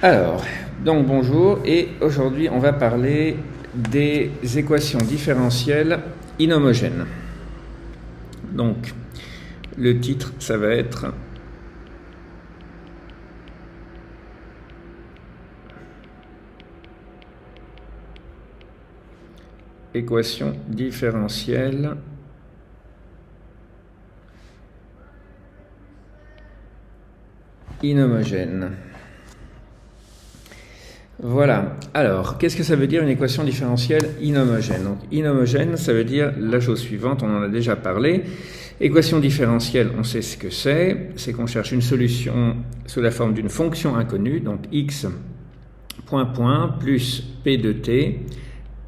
Alors, donc bonjour, et aujourd'hui on va parler des équations différentielles inhomogènes. Donc, le titre, ça va être équations différentielles inhomogènes. Voilà. Alors, qu'est-ce que ça veut dire une équation différentielle inhomogène? Donc, inhomogène, ça veut dire la chose suivante, on en a déjà parlé. Équation différentielle, on sait ce que c'est qu'on cherche une solution sous la forme d'une fonction inconnue, donc x point point plus p de t,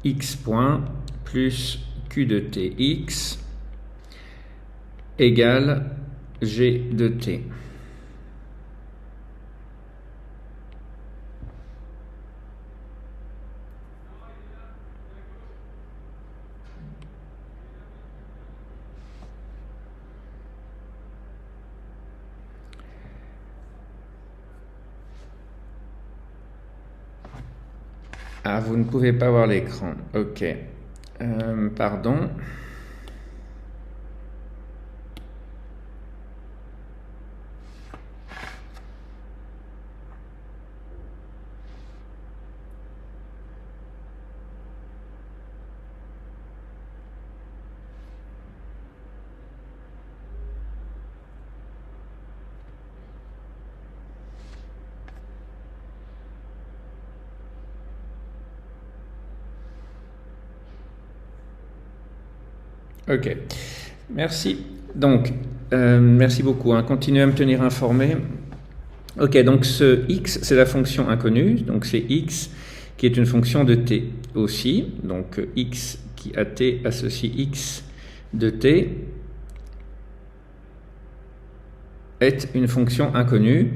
x point plus q de t x égale g de t. Ah, vous ne pouvez pas voir l'écran. Ok. Pardon. Ok, merci. Donc, merci beaucoup. Continuez à me tenir informé. Ok, donc ce x, c'est la fonction inconnue. Donc, c'est x qui est une fonction de t aussi. Donc, x qui à t associe x de t est une fonction inconnue.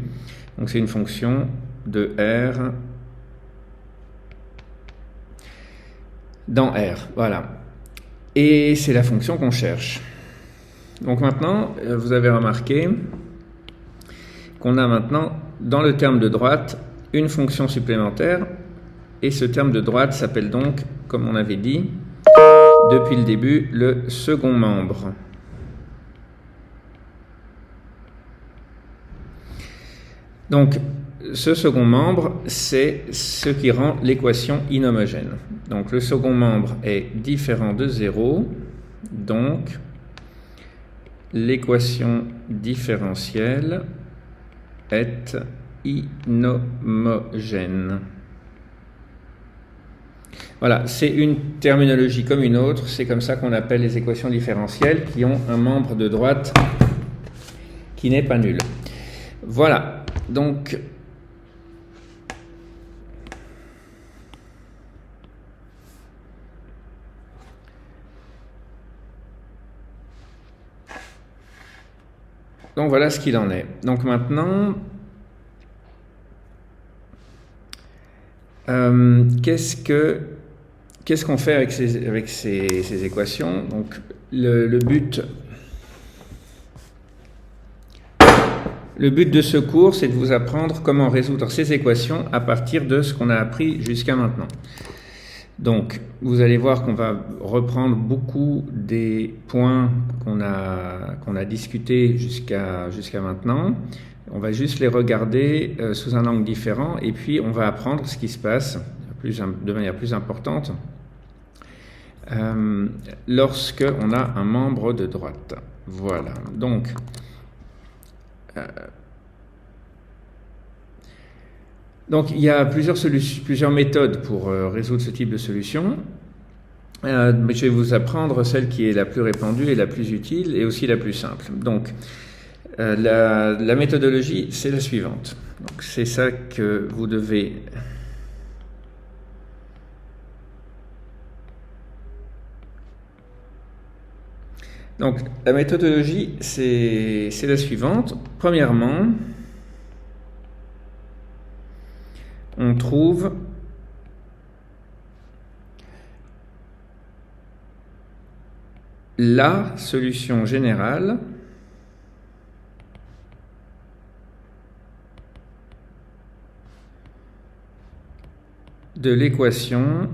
Donc, c'est une fonction de R dans R. Voilà. Et c'est la fonction qu'on cherche. Donc maintenant, vous avez remarqué qu'on a maintenant, dans le terme de droite, une fonction supplémentaire. Et ce terme de droite s'appelle donc, comme on avait dit, depuis le début, le second membre. Donc, ce second membre, c'est ce qui rend l'équation inhomogène. Donc, le second membre est différent de 0. Donc, l'équation différentielle est inhomogène. Voilà, c'est une terminologie comme une autre. C'est comme ça qu'on appelle les équations différentielles qui ont un membre de droite qui n'est pas nul. Voilà, donc... Donc voilà ce qu'il en est. Donc maintenant, qu'est-ce qu'on fait avec ces équations? Donc le but de ce cours, c'est de vous apprendre comment résoudre ces équations à partir de ce qu'on a appris jusqu'à maintenant. Donc, vous allez voir qu'on va reprendre beaucoup des points qu'on a discutés jusqu'à maintenant. On va juste les regarder sous un angle différent et puis on va apprendre ce qui se passe de manière plus importante lorsque on a un membre de droite. Voilà. Donc, il y a plusieurs méthodes pour résoudre ce type de solution. Mais je vais vous apprendre celle qui est la plus répandue et la plus utile et aussi la plus simple. Donc, la méthodologie, c'est la suivante. Donc, c'est ça que vous devez... Donc, la méthodologie, c'est la suivante. Premièrement, on trouve la solution générale de l'équation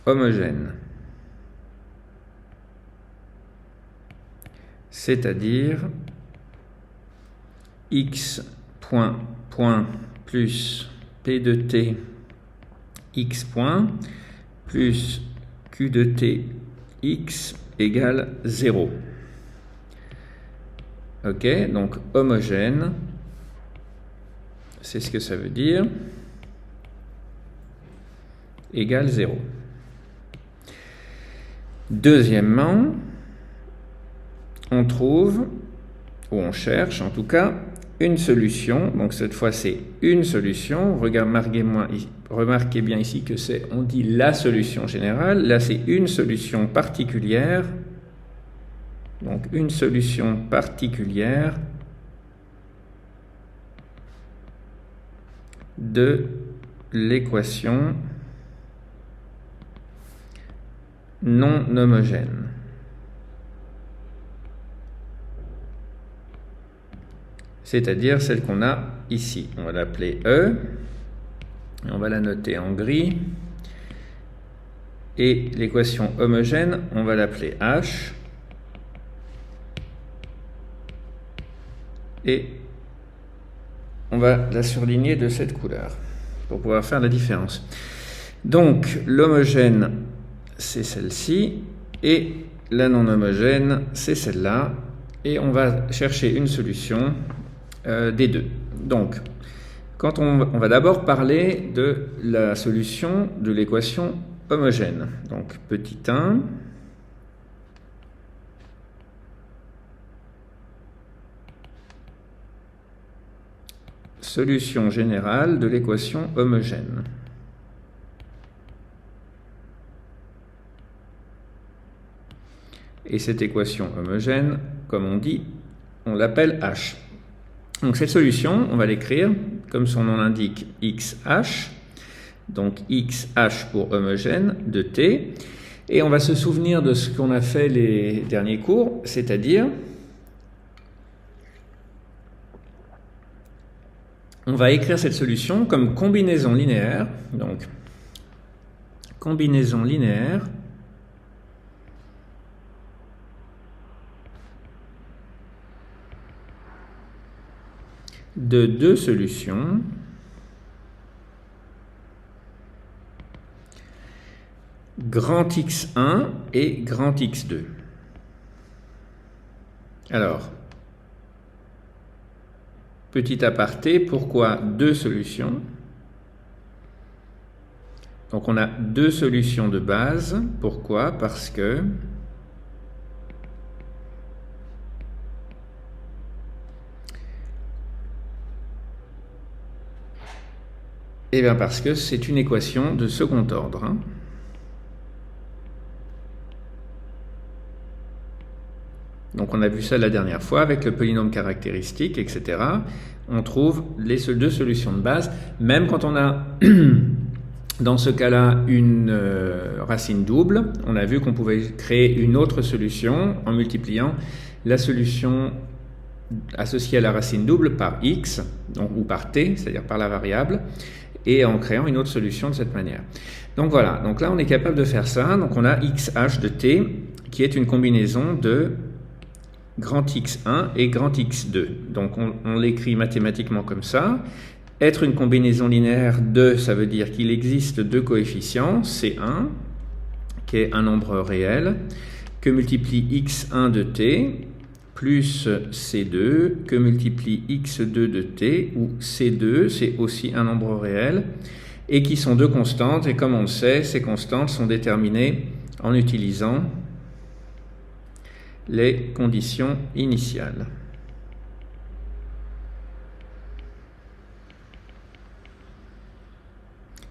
homogène. C'est-à-dire x point plus p de t x point plus q de t x égale 0. Ok, donc homogène, c'est ce que ça veut dire, égale 0. Deuxièmement, on trouve, ou on cherche en tout cas, une solution. Donc cette fois c'est une solution. Remarquez bien ici que on dit la solution générale. Là c'est une solution particulière. Donc une solution particulière de l'équation non homogène. C'est-à-dire celle qu'on a ici. On va l'appeler E, et on va la noter en gris. Et l'équation homogène, on va l'appeler H. Et on va la surligner de cette couleur pour pouvoir faire la différence. Donc l'homogène, c'est celle-ci, et la non homogène, c'est celle-là. Et on va chercher une solution des deux. Donc, quand on va d'abord parler de la solution de l'équation homogène. Donc, petit 1. Solution générale de l'équation homogène. Et cette équation homogène, comme on dit, on l'appelle H. Donc cette solution, on va l'écrire comme son nom l'indique, XH. Donc XH pour homogène de T. Et on va se souvenir de ce qu'on a fait les derniers cours, c'est-à-dire on va écrire cette solution comme combinaison linéaire. Donc combinaison linéaire de deux solutions grand X1 et grand X2. Alors, petit aparté, pourquoi deux solutions? Donc on a deux solutions de base. Pourquoi? Parce que parce que c'est une équation de second ordre. Hein. Donc on a vu ça la dernière fois avec le polynôme caractéristique, etc. On trouve les deux solutions de base, même quand on a dans ce cas-là une racine double. On a vu qu'on pouvait créer une autre solution en multipliant la solution associée à la racine double par x, donc, ou par t, c'est-à-dire par la variable, et en créant une autre solution de cette manière. Donc voilà, donc là on est capable de faire ça. Donc on a xh de t qui est une combinaison de grand X1 et grand X2. Donc on l'écrit mathématiquement comme ça. Être une combinaison linéaire de, ça veut dire qu'il existe deux coefficients, C1, qui est un nombre réel, que multiplie x1 de t, plus C2, que multiplie x2 de t, où C2, c'est aussi un nombre réel, et qui sont deux constantes, et comme on le sait, ces constantes sont déterminées en utilisant les conditions initiales.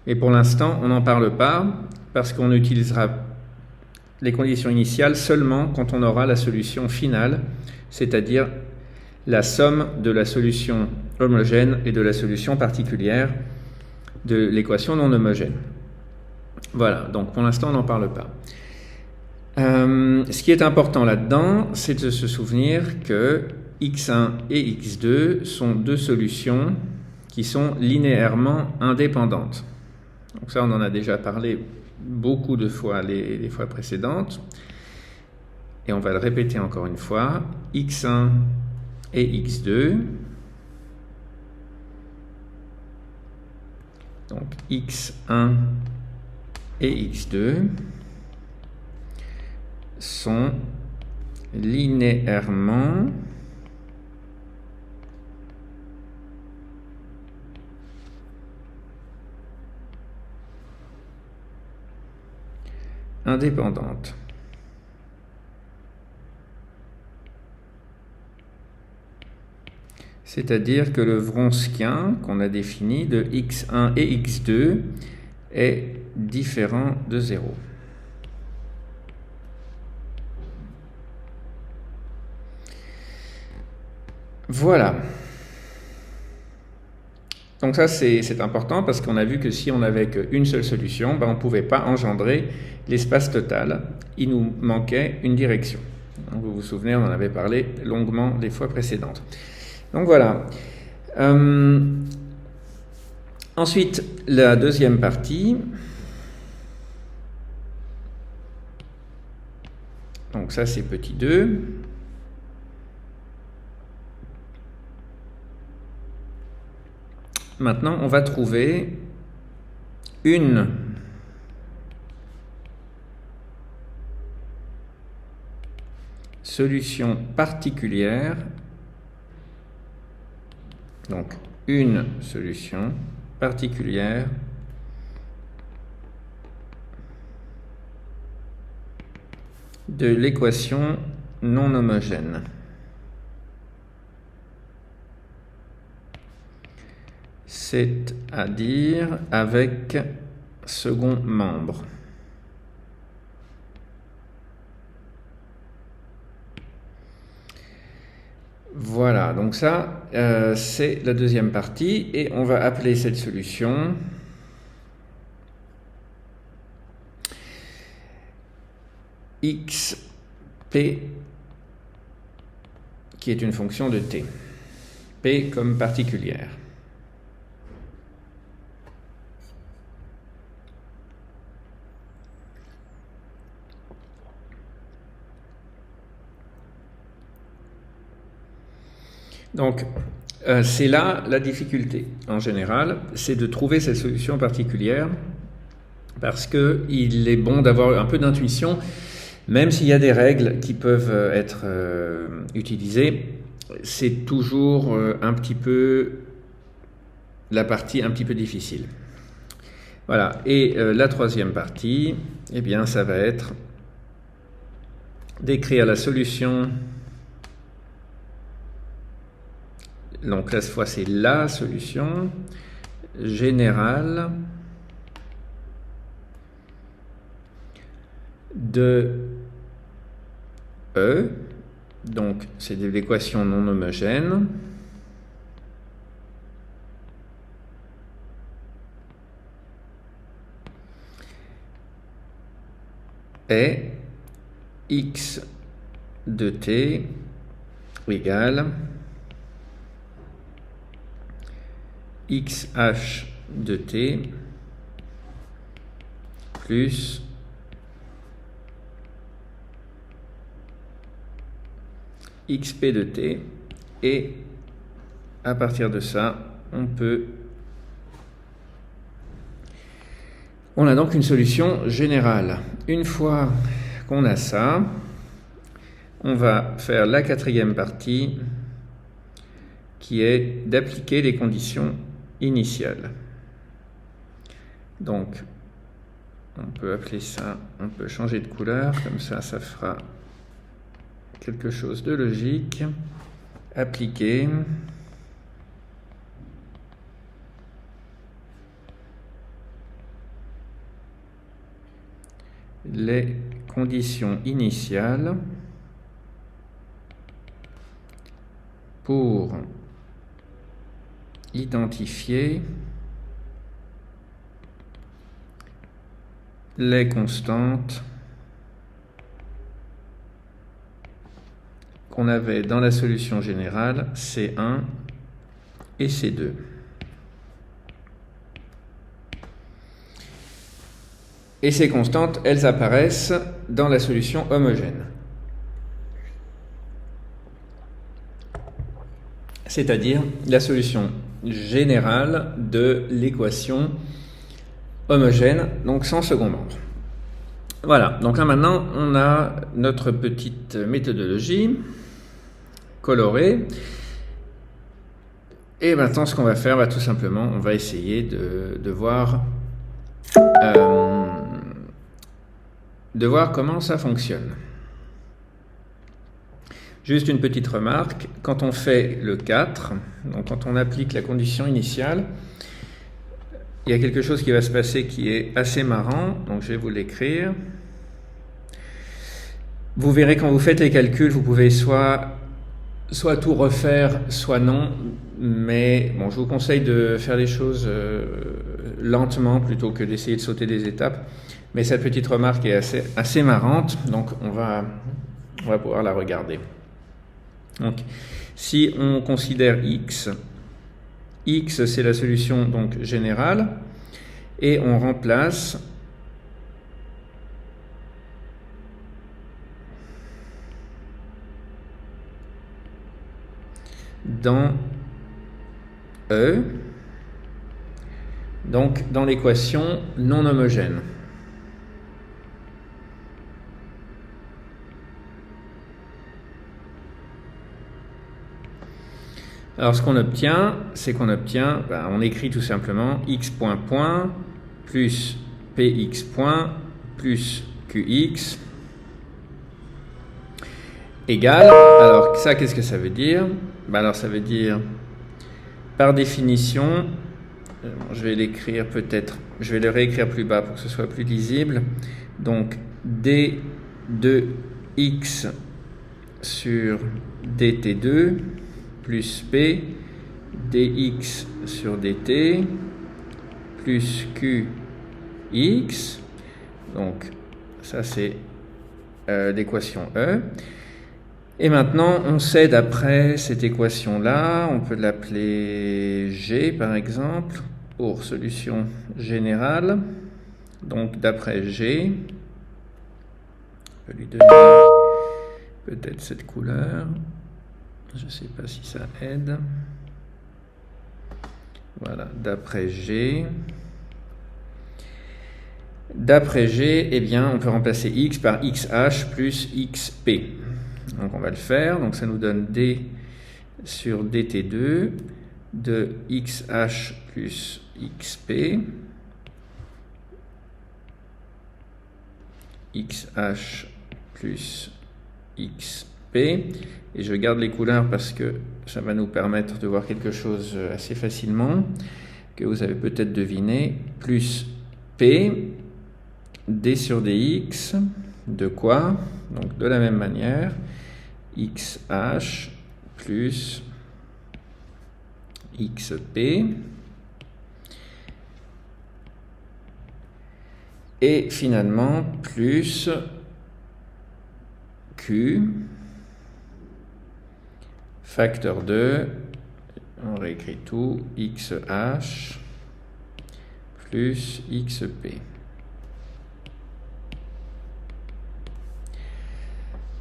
Et pour l'instant, on n'en parle pas, parce qu'on utilisera les conditions initiales seulement quand on aura la solution finale, c'est-à-dire la somme de la solution homogène et de la solution particulière de l'équation non homogène. Voilà, donc pour l'instant, on n'en parle pas. Ce qui est important là-dedans, c'est de se souvenir que x1 et x2 sont deux solutions qui sont linéairement indépendantes. Donc ça, on en a déjà parlé beaucoup de fois les fois précédentes. Et on va le répéter encore une fois. x1 et x2. Donc x1 et x2 sont linéairement indépendantes. C'est-à-dire que le Wronskien qu'on a défini de x1 et x2 est différent de 0. Voilà. Donc ça, c'est important parce qu'on a vu que si on n'avait qu'une seule solution, on ne pouvait pas engendrer l'espace total. Il nous manquait une direction. Donc, vous vous souvenez, on en avait parlé longuement les fois précédentes. Donc voilà. Ensuite, la deuxième partie. Donc ça, c'est petit 2. Maintenant, on va trouver une solution particulière. Donc, une solution particulière de l'équation non homogène. C'est-à-dire avec second membre. Voilà, donc ça, c'est la deuxième partie, et on va appeler cette solution xp, qui est une fonction de t, p comme particulière. Donc, c'est là la difficulté, en général, c'est de trouver cette solution particulière, parce qu'il est bon d'avoir un peu d'intuition, même s'il y a des règles qui peuvent être utilisées, c'est toujours un petit peu la partie un petit peu difficile. Voilà, et la troisième partie, eh bien, ça va être d'écrire la solution. Donc là, cette fois, c'est la solution générale de E. Donc, c'est de l'équation non homogène. Et x de t égale xh de t plus xp de t, et à partir de ça, on a donc une solution générale. Une fois qu'on a ça, on va faire la quatrième partie qui est d'appliquer les conditions initiales. Donc, on peut appeler ça, on peut changer de couleur, comme ça, ça fera quelque chose de logique. Appliquer les conditions initiales pour identifier les constantes qu'on avait dans la solution générale C1 et C2. Et ces constantes, elles apparaissent dans la solution homogène. C'est-à-dire la solution générale de l'équation homogène, donc sans second membre. Voilà, donc là maintenant on a notre petite méthodologie colorée. Et maintenant ce qu'on va faire, tout simplement, on va essayer de voir comment ça fonctionne. Juste une petite remarque, quand on fait le 4, donc quand on applique la condition initiale, il y a quelque chose qui va se passer qui est assez marrant, donc je vais vous l'écrire. Vous verrez quand vous faites les calculs, vous pouvez soit tout refaire, soit non, mais bon, je vous conseille de faire les choses lentement plutôt que d'essayer de sauter des étapes. Mais cette petite remarque est assez marrante, donc on va pouvoir la regarder. Donc, si on considère x c'est la solution donc générale, et on remplace dans E, donc dans l'équation non homogène. Alors ce qu'on obtient, c'est on écrit tout simplement x point point plus px point plus qx égale, alors ça qu'est-ce que ça veut dire? Alors ça veut dire, par définition, je vais l'écrire peut-être, je vais le réécrire plus bas pour que ce soit plus lisible, donc d de x sur dt2 plus p dx sur dt plus qx, donc ça c'est l'équation E. Et maintenant on sait d'après cette équation là, on peut l'appeler G par exemple pour solution générale, donc d'après G, on peut lui donner peut-être cette couleur. Je ne sais pas si ça aide. Voilà, d'après G, eh bien, on peut remplacer x par xh plus xp. Donc on va le faire. Donc ça nous donne d sur dt2 de xh plus xp. xh plus xp. Et je garde les couleurs parce que ça va nous permettre de voir quelque chose assez facilement, que vous avez peut-être deviné, plus P, D sur dx, de quoi? Donc de la même manière, XH plus XP, et finalement plus Q, facteur 2, on réécrit tout, XH plus XP.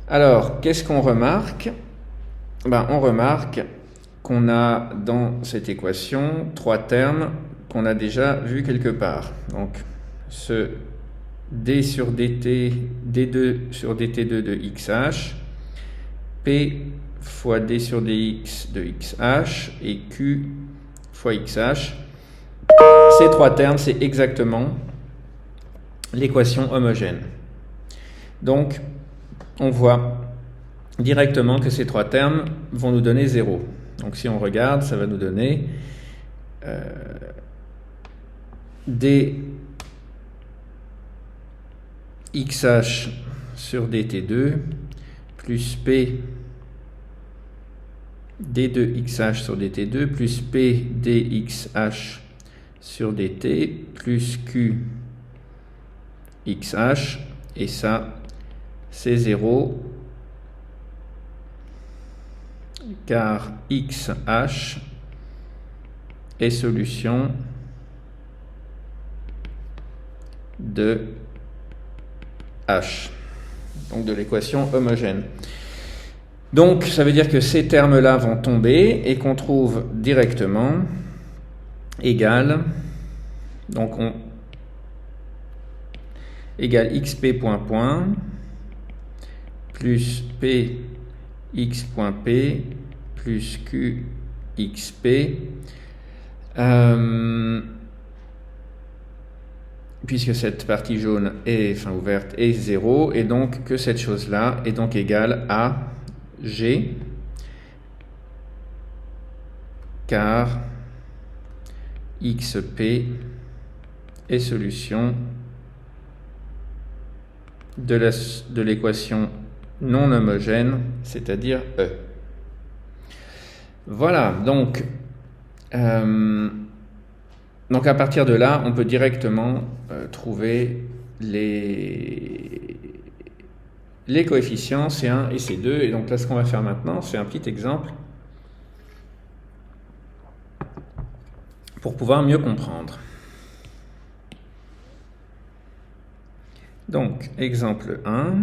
Alors, qu'est-ce qu'on remarque? On remarque qu'on a dans cette équation 3 termes qu'on a déjà vus quelque part. Donc, ce d sur dt, d2 sur dt2 de xh, p fois d sur dx de xh et q fois xh. Ces 3 termes, c'est exactement l'équation homogène. Donc, on voit directement que ces 3 termes vont nous donner 0. Donc si on regarde, ça va nous donner d xh sur dt2 plus p d2xh sur dt2 plus p dxh sur dt plus q xh, et ça c'est 0 car xh est solution de H, donc de l'équation homogène. Donc ça veut dire que ces termes-là vont tomber et qu'on trouve directement égal, donc on égale xp point point plus p x point p plus q xp puisque cette partie jaune est, enfin ouverte, est 0, et donc que cette chose-là est donc égale à G car XP est solution de l'équation non homogène, c'est-à-dire E. Voilà, donc à partir de là, on peut directement trouver les coefficients C1 et C2. Et donc là, ce qu'on va faire maintenant, c'est un petit exemple pour pouvoir mieux comprendre. Donc, exemple 1.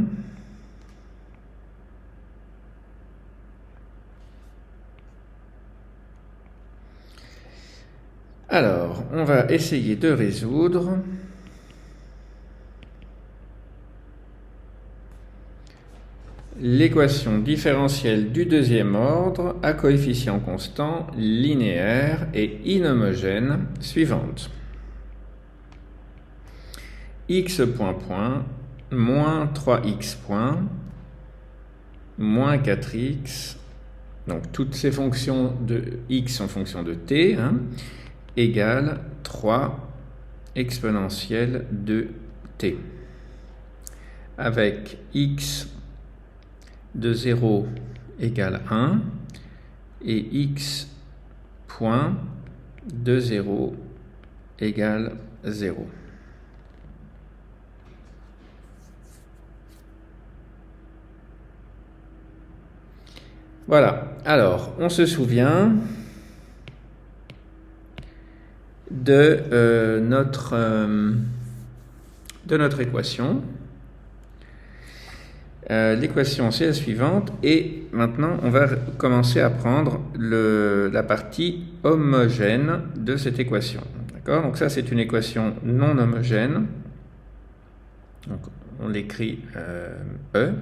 Alors, on va essayer de résoudre l'équation différentielle du deuxième ordre à coefficient constant, linéaire et inhomogène suivante. X point point, moins 3x point, moins 4x, donc toutes ces fonctions de x sont fonctions de t, égale 3 exponentielle de t, avec x de 0 égale 1 et x point de 0 égale 0. Voilà, alors on se souvient de notre équation. L'équation c'est la suivante, et maintenant on va commencer à prendre la partie homogène de cette équation. D'accord ? Donc ça c'est une équation non homogène. Donc on l'écrit E.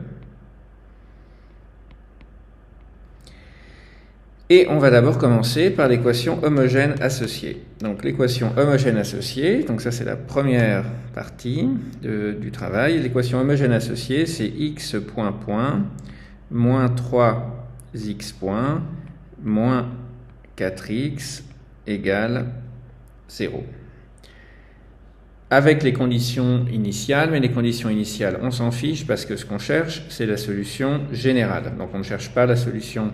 Et on va d'abord commencer par l'équation homogène associée. Donc l'équation homogène associée, donc ça c'est la première partie du travail. L'équation homogène associée, c'est x point point moins 3x point moins 4x égale 0. Avec les conditions initiales, mais les conditions initiales on s'en fiche parce que ce qu'on cherche c'est la solution générale. Donc on ne cherche pas la solution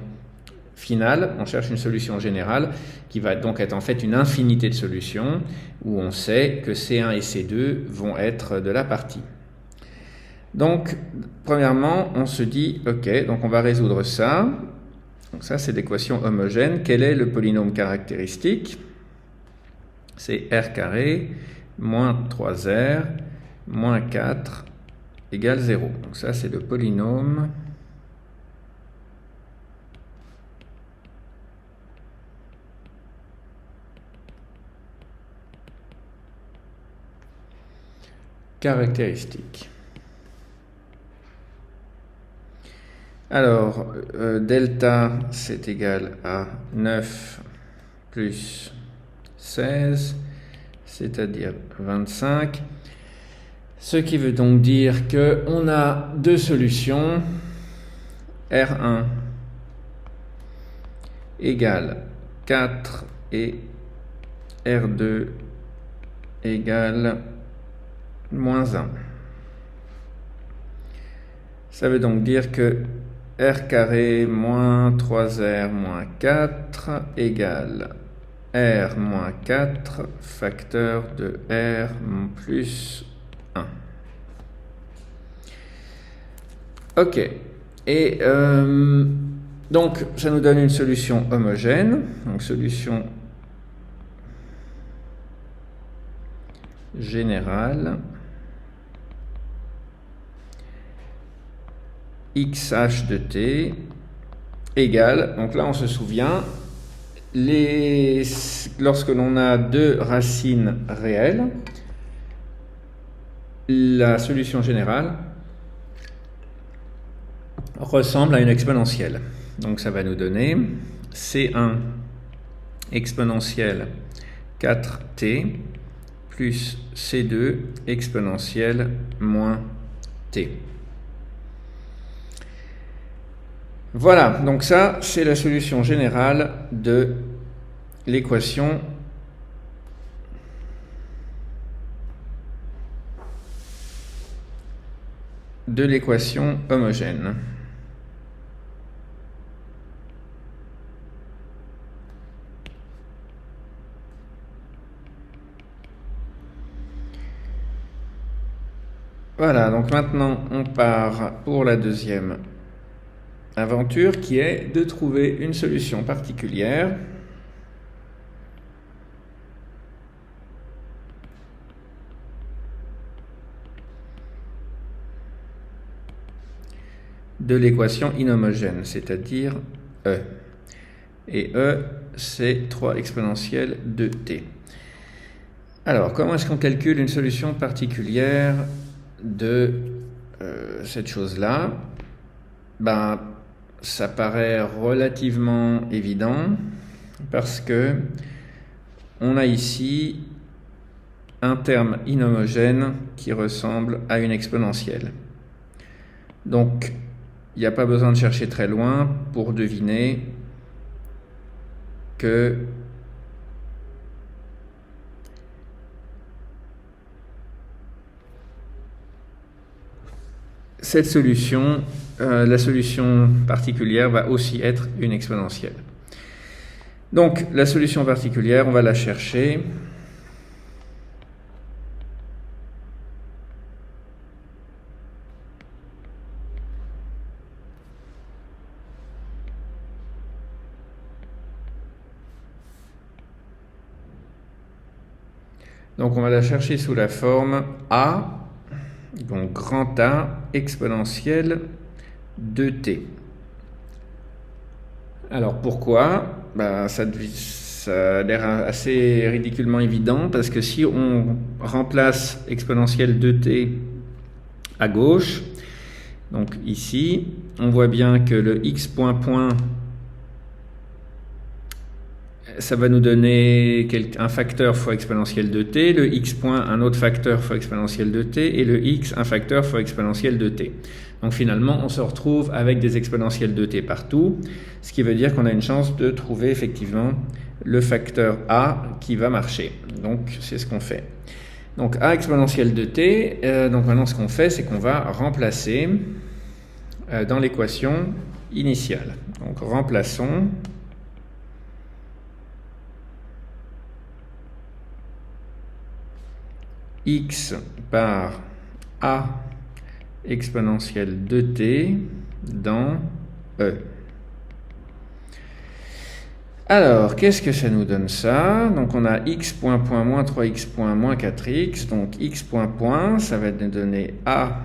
finale, on cherche une solution générale qui va donc être en fait une infinité de solutions où on sait que C1 et C2 vont être de la partie. Donc, premièrement, on se dit, ok, donc on va résoudre ça. Donc ça, c'est l'équation homogène. Quel est le polynôme caractéristique? C'est r carré moins 3r moins 4 égale 0. Donc ça, c'est le polynôme caractéristique. Alors, delta, c'est égal à 9 plus 16, c'est-à-dire 25. Ce qui veut donc dire qu'on a deux solutions. R1 égale 4 et R2 égale moins 1. Ça veut donc dire que r carré moins 3r moins 4 égale r moins 4 facteur de r plus 1. Ok. Et donc ça nous donne une solution homogène. Donc solution générale xh de t égale, donc là on se souvient, lorsque l'on a deux racines réelles, la solution générale ressemble à une exponentielle. Donc ça va nous donner C1 exponentielle 4t plus C2 exponentielle moins t. Voilà, donc ça c'est la solution générale de l'équation homogène. Voilà, donc maintenant on part pour la deuxième aventure qui est de trouver une solution particulière de l'équation inhomogène, c'est-à-dire E. Et E, c'est 3 exponentielle de t. Alors, comment est-ce qu'on calcule une solution particulière de cette chose-là? Ben, ça paraît relativement évident parce que on a ici un terme inhomogène qui ressemble à une exponentielle. Donc, il n'y a pas besoin de chercher très loin pour deviner que cette solution, la solution particulière va aussi être une exponentielle. Donc, la solution particulière, on va la chercher. Donc, on va la chercher sous la forme A, donc grand A exponentielle de t. Alors pourquoi? Ça a l'air assez ridiculement évident parce que si on remplace exponentielle de t à gauche, donc ici, on voit bien que le x point point, ça va nous donner un facteur fois exponentielle de t, le x point un autre facteur fois exponentielle de t, et le x un facteur fois exponentielle de t. Donc finalement, on se retrouve avec des exponentielles de t partout, ce qui veut dire qu'on a une chance de trouver effectivement le facteur a qui va marcher. Donc c'est ce qu'on fait. Donc a exponentielle de t, donc maintenant ce qu'on fait, c'est qu'on va remplacer dans l'équation initiale. Donc remplaçons x par a exponentielle de t dans E. Alors, qu'est-ce que ça nous donne ça? Donc on a x point point moins 3x point moins 4x, donc x point point, ça va nous donner a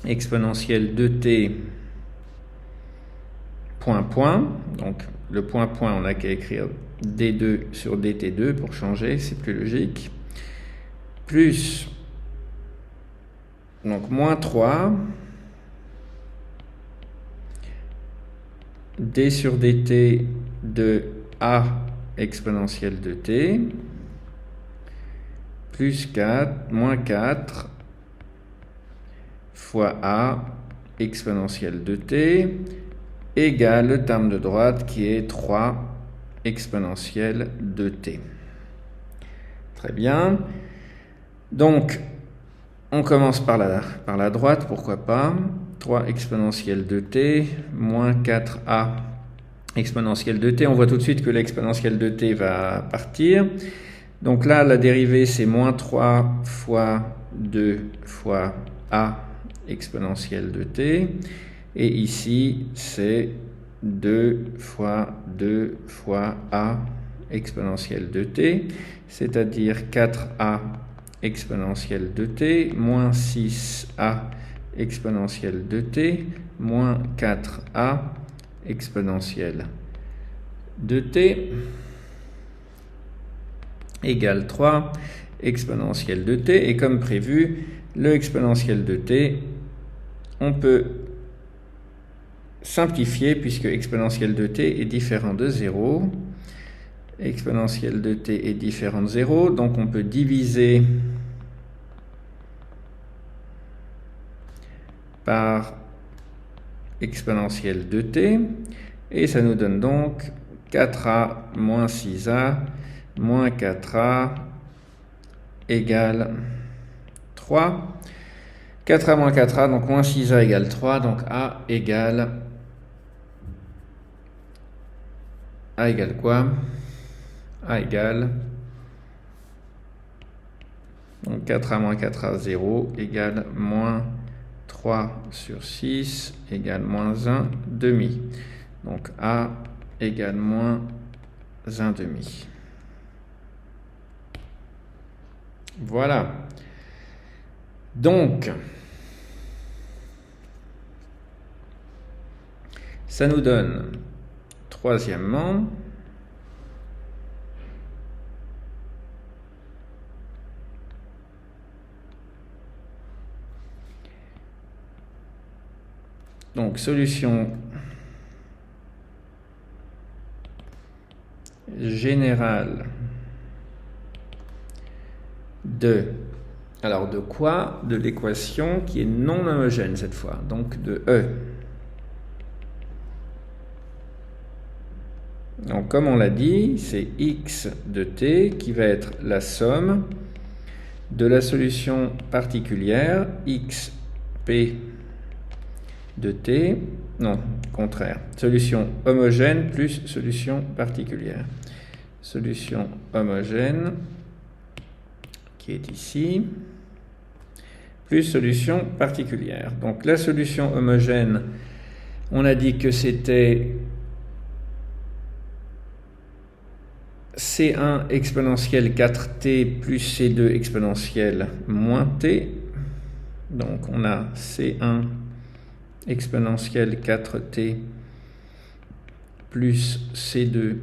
exponentielle de t point point, donc le point point, on n'a qu'à écrire d2 sur dt2 pour changer, c'est plus logique, plus, donc moins 3, d sur dt de a exponentielle de t, plus 4, moins 4, fois a exponentielle de t, égale le terme de droite qui est 3 exponentielle de t. Très bien. Donc, on commence par la droite, pourquoi pas. 3 exponentielle de t, moins 4a exponentielle de t. On voit tout de suite que l'exponentielle de t va partir. Donc là, la dérivée, c'est moins 3 fois 2 fois a exponentielle de t. Et ici, c'est 2 fois 2 fois a exponentielle de t, c'est-à-dire 4a exponentielle de t moins 6a exponentielle de t moins 4a exponentielle de t égale 3 exponentielle de t. Et comme prévu, le exponentiel de t, on peut simplifier puisque exponentielle de t est différent de 0. Exponentielle de t est différent de 0, donc on peut diviser par exponentielle de t, et ça nous donne donc 4a moins 6a moins 4a égale 3. 4a moins 4a, donc moins 6a égale 3, donc a égale quoi? A égale, donc 4a moins 4a, 0, égale moins 3 sur 6, égale moins 1 demi. Donc a égale moins 1 demi. Voilà. Donc, ça nous donne, troisièmement, donc solution générale de, alors de quoi? De l'équation qui est non homogène cette fois, donc de E. Donc comme on l'a dit, c'est x de t qui va être la somme de la solution particulière xp de t, non, contraire, solution homogène plus solution particulière. Solution homogène qui est ici, plus solution particulière. Donc la solution homogène, on a dit que c'était C1 exponentielle 4t plus C2 exponentielle moins t. Donc on a C1 exponentielle 4t plus C2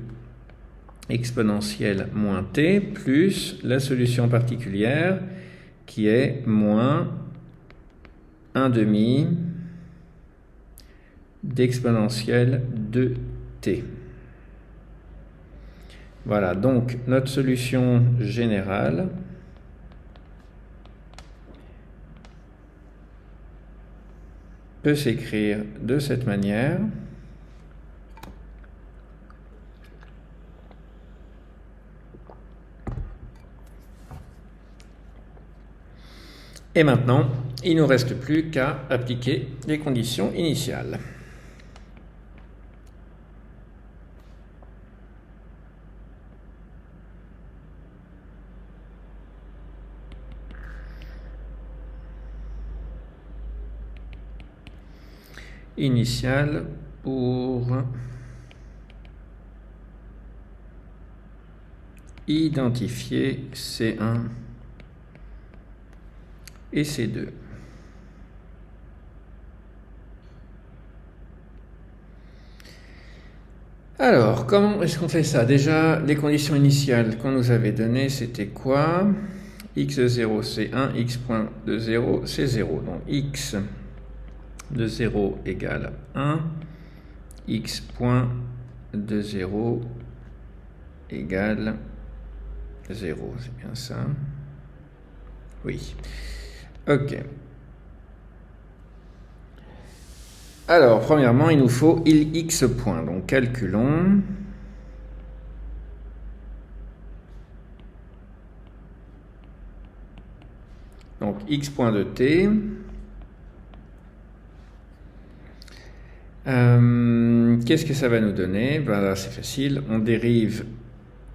exponentielle moins t plus la solution particulière qui est moins 1 demi d'exponentielle de t. Voilà, donc notre solution générale peut s'écrire de cette manière. Et maintenant, il ne nous reste plus qu'à appliquer les conditions initiales. Initiale pour identifier C1 et C2. Alors, comment est-ce qu'on fait ça? Déjà, les conditions initiales qu'on nous avait données, c'était quoi? X de 0, c'est 1, x point de 0, c'est 0. Donc, x de 0 égale 1, x point de 0 égale 0. C'est bien ça? Oui. Ok. Alors, premièrement, il nous faut x point. Donc, calculons. Donc, x point de t. Qu'est-ce que ça va nous donner? Ben là, c'est facile. On dérive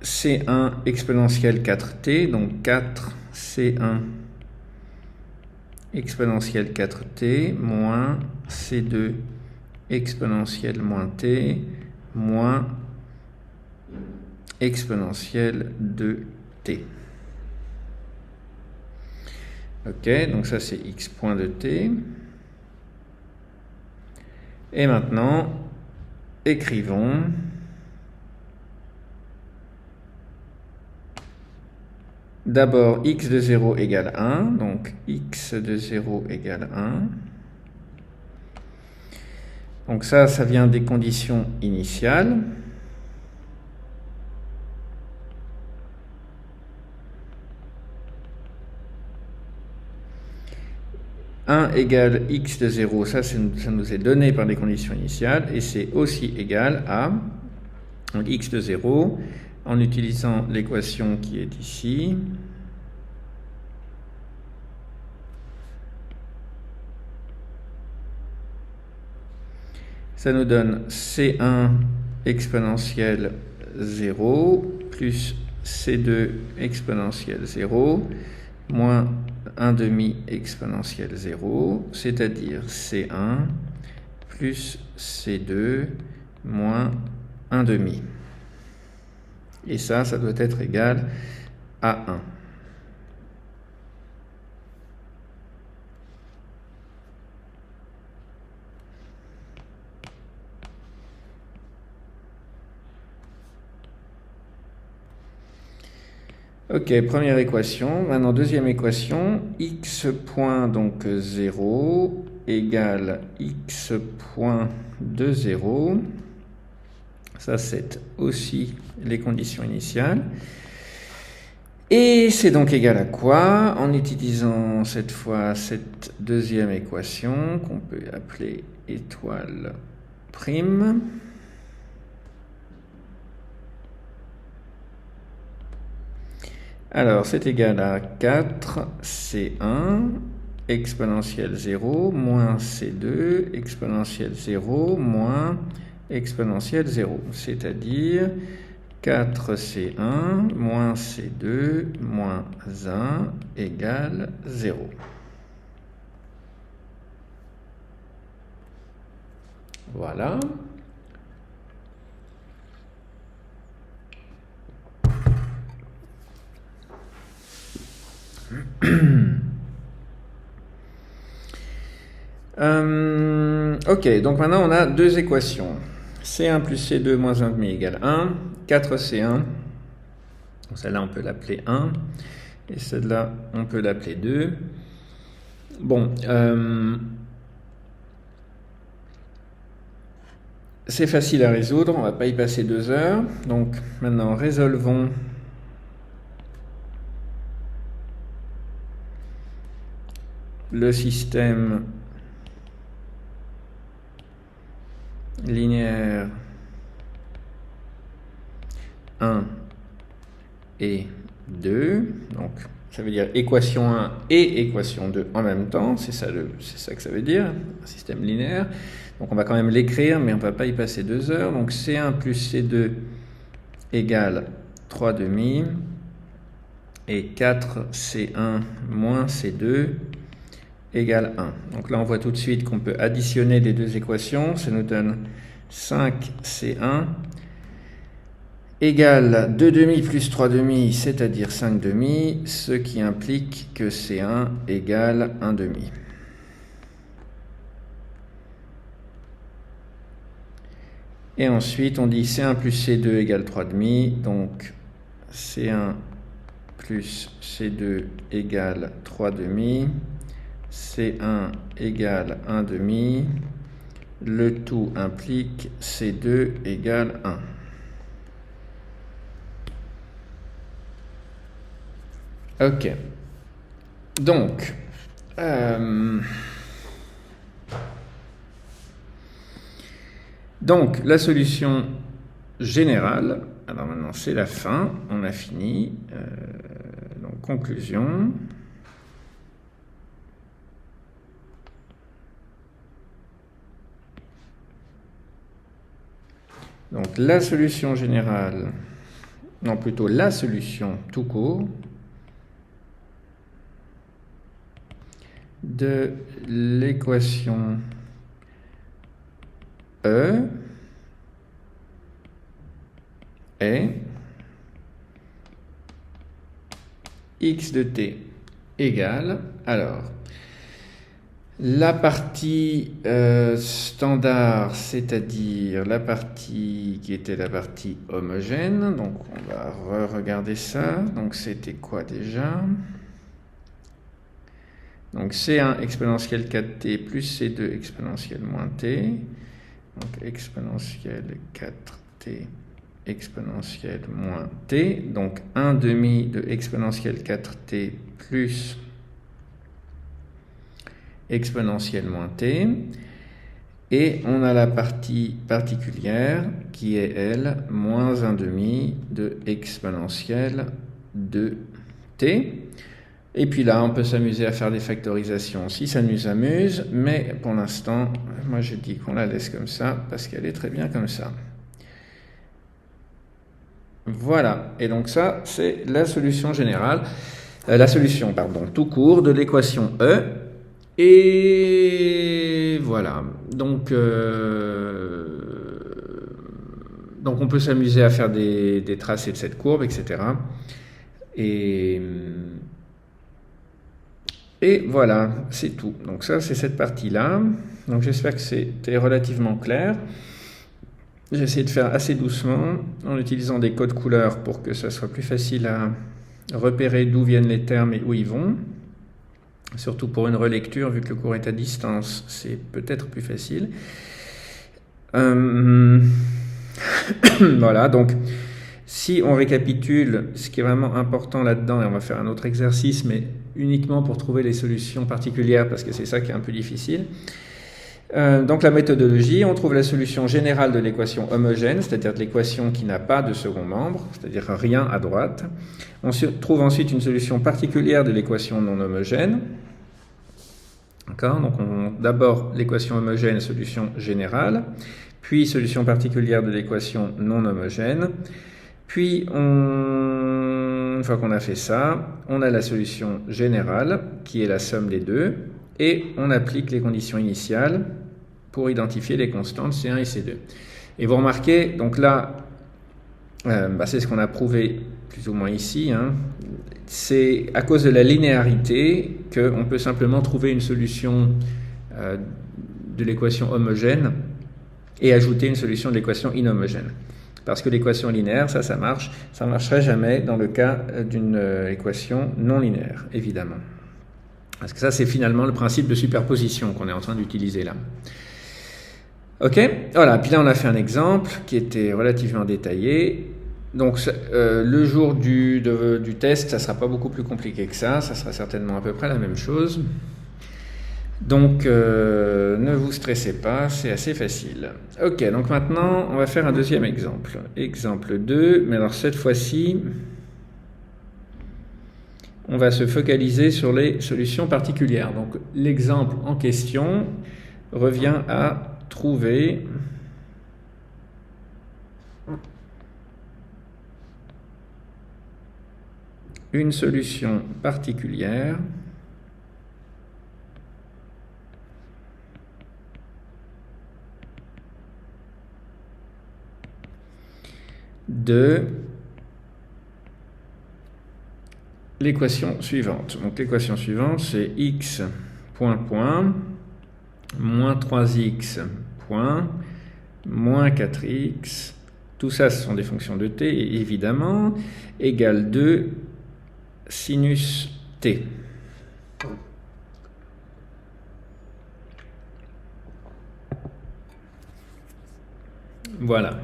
C1 exponentielle 4t. Donc, 4C1 exponentielle 4t moins C2 exponentielle moins t moins exponentielle de t. Ok, donc ça c'est x point de t. Et maintenant, écrivons d'abord x de 0 égale 1, donc x de 0 égale 1. Donc ça vient des conditions initiales. « 1 égale x de 0, ça nous est donné par les conditions initiales, et c'est aussi égal à donc x de 0, en utilisant l'équation qui est ici. Ça nous donne C1 exponentielle 0 plus C2 exponentielle 0 moins 1 demi exponentielle 0, c'est-à-dire C1 plus C2 moins 1 demi. Et ça doit être égal à 1. Ok, première équation. Maintenant, deuxième équation. X point, donc 0, égale x point de 0. Ça, c'est aussi les conditions initiales. Et c'est donc égal à quoi? En utilisant cette fois cette deuxième équation, qu'on peut appeler étoile prime. Alors, c'est égal à 4 C1 exponentielle 0 moins C2 exponentielle 0 moins exponentielle 0, c'est-à-dire 4 C1 moins C2 moins 1 égale 0. Voilà. Ok, donc maintenant on a deux équations. C1 plus C2 moins 1,5 égale 1. 4C1, celle-là on peut l'appeler 1. Et celle-là on peut l'appeler 2. Bon, c'est facile à résoudre, on ne va pas y passer 2 heures. Donc maintenant résolvons le système linéaire 1 et 2. Donc ça veut dire équation 1 et équation 2 en même temps. C'est ça que ça veut dire, un système linéaire. Donc on va quand même l'écrire, mais on ne va pas y passer 2 heures. Donc C1 plus C2 égale 3 demi. Et 4C1 moins C2 égale 1. Donc là, on voit tout de suite qu'on peut additionner les deux équations. Ça nous donne 5C1 égale 2 demi plus 3 demi, c'est-à-dire 5 demi, ce qui implique que C1 égale 1 demi. Et ensuite, on dit C1 plus C2 égale 3 demi, donc C1 plus C2 égale 3 demi. C1 égale 1 demi, le tout implique C2 égale 1. Ok. Donc la solution générale, alors maintenant c'est la fin, on a fini. Donc conclusion. Donc la solution générale, non plutôt la solution tout court de l'équation E est x de t égale, alors, La partie standard, c'est-à-dire la partie qui était la partie homogène. Donc on va regarder ça. Donc c'était quoi déjà? Donc C1 exponentielle 4t plus C2 exponentielle moins t. Donc exponentielle 4t exponentielle moins t. Donc 1 demi de exponentielle 4t plus exponentielle moins t, et on a la partie particulière qui est, elle, moins 1 demi de exponentielle de t. Et puis là, on peut s'amuser à faire des factorisations si ça nous amuse, mais pour l'instant, moi je dis qu'on la laisse comme ça, parce qu'elle est très bien comme ça. Voilà, et donc ça, c'est la solution générale, tout court de l'équation E. Et voilà, donc on peut s'amuser à faire des tracés de cette courbe, etc. Et voilà, c'est tout. Donc ça, c'est cette partie-là. Donc j'espère que c'était relativement clair. J'ai essayé de faire assez doucement, en utilisant des codes couleurs pour que ça soit plus facile à repérer d'où viennent les termes et où ils vont. Surtout pour une relecture, vu que le cours est à distance, c'est peut-être plus facile. Voilà, donc si on récapitule, ce qui est vraiment important là-dedans, et on va faire un autre exercice, mais uniquement pour trouver les solutions particulières, parce que c'est ça qui est un peu difficile. Donc la méthodologie, on trouve la solution générale de l'équation homogène, c'est-à-dire de l'équation qui n'a pas de second membre, c'est-à-dire rien à droite. On trouve ensuite une solution particulière de l'équation non homogène. D'accord ? Donc d'abord l'équation homogène, solution générale, puis solution particulière de l'équation non homogène. Puis, une fois qu'on a fait ça, on a la solution générale, qui est la somme des deux, et on applique les conditions initiales pour identifier les constantes C1 et C2. Et vous remarquez, donc là, c'est ce qu'on a prouvé plus ou moins ici, hein. C'est à cause de la linéarité qu'on peut simplement trouver une solution de l'équation homogène et ajouter une solution de l'équation inhomogène. Parce que l'équation linéaire, ça marche. Ça ne marcherait jamais dans le cas d'une équation non linéaire, évidemment. Parce que ça, c'est finalement le principe de superposition qu'on est en train d'utiliser là. Ok, voilà. Puis là, on a fait un exemple qui était relativement détaillé. Donc, le jour du test, ça ne sera pas beaucoup plus compliqué que ça. Ça sera certainement à peu près la même chose. Donc, ne vous stressez pas, c'est assez facile. Ok, donc maintenant, on va faire un deuxième exemple. Exemple 2, mais alors cette fois-ci, on va se focaliser sur les solutions particulières. Donc, l'exemple en question revient à trouver une solution particulière de l'équation suivante. Donc l'équation suivante, c'est x point moins 3x point moins 4x, tout ça ce sont des fonctions de t évidemment, égale 2 sinus t. Voilà.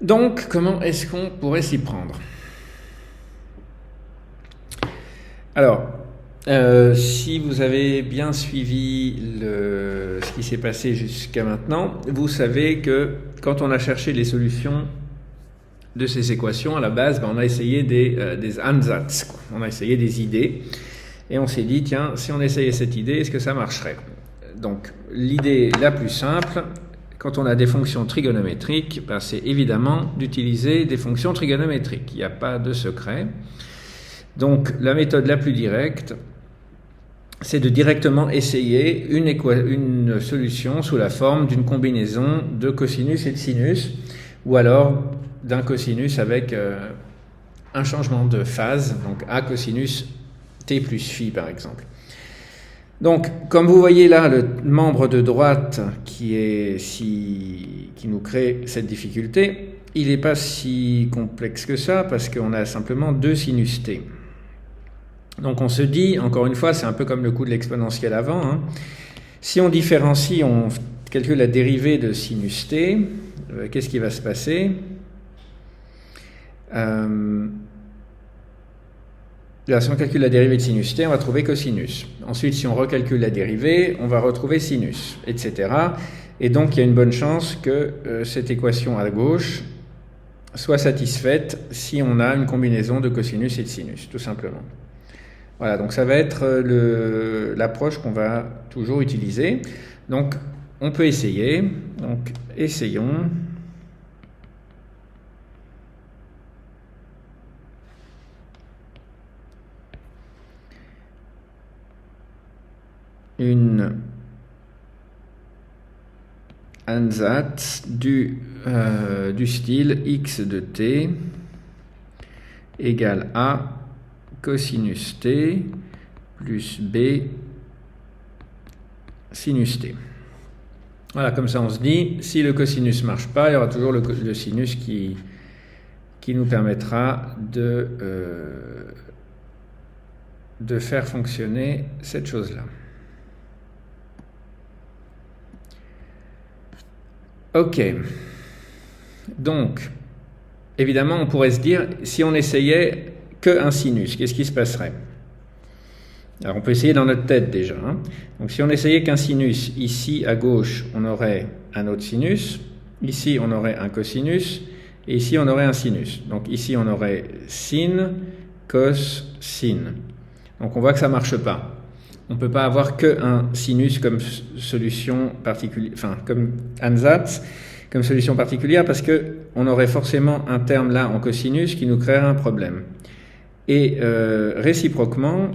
Donc, comment est-ce qu'on pourrait s'y prendre? Alors, si vous avez bien suivi ce qui s'est passé jusqu'à maintenant, vous savez que quand on a cherché les solutions de ces équations, à la base, on a essayé des Ansatz, on a essayé des idées, et on s'est dit, tiens, si on essayait cette idée, est-ce que ça marcherait? Donc, l'idée la plus simple, quand on a des fonctions trigonométriques, c'est évidemment d'utiliser des fonctions trigonométriques. Il n'y a pas de secret. Donc, la méthode la plus directe, c'est de directement essayer une solution sous la forme d'une combinaison de cosinus et de sinus, ou alors d'un cosinus avec un changement de phase, donc A cosinus t plus phi par exemple. Donc, comme vous voyez là, le membre de droite qui nous crée cette difficulté, il n'est pas si complexe que ça, parce qu'on a simplement 2 sinus t. Donc on se dit, encore une fois, c'est un peu comme le coup de l'exponentielle avant, hein. Si on différencie, on calcule la dérivée de sinus t, qu'est-ce qui va se passer ? Là, si on calcule la dérivée de sinus t, on va trouver cosinus. Ensuite, si on recalcule la dérivée, on va retrouver sinus, etc. Et donc, il y a une bonne chance que cette équation à gauche soit satisfaite si on a une combinaison de cosinus et de sinus, tout simplement. Voilà, donc ça va être l'approche qu'on va toujours utiliser. Donc, on peut essayer. Donc, essayons. Une ansatz du style x de t égale a cosinus t plus b sinus t. Voilà, comme ça on se dit, si le cosinus ne marche pas, il y aura toujours le sinus qui nous permettra de faire fonctionner cette chose-là. Ok, donc, évidemment, on pourrait se dire, si on essayait qu'un sinus, qu'est-ce qui se passerait ? Alors, on peut essayer dans notre tête déjà, hein. Donc, si on essayait qu'un sinus, ici, à gauche, on aurait un autre sinus, ici, on aurait un cosinus, et ici, on aurait un sinus. Donc, ici, on aurait sin, cos, sin. Donc, on voit que ça ne marche pas. On ne peut pas avoir qu'un sinus comme solution particulière, enfin comme ansatz, comme solution particulière, parce qu'on aurait forcément un terme là en cosinus qui nous créerait un problème. Et réciproquement,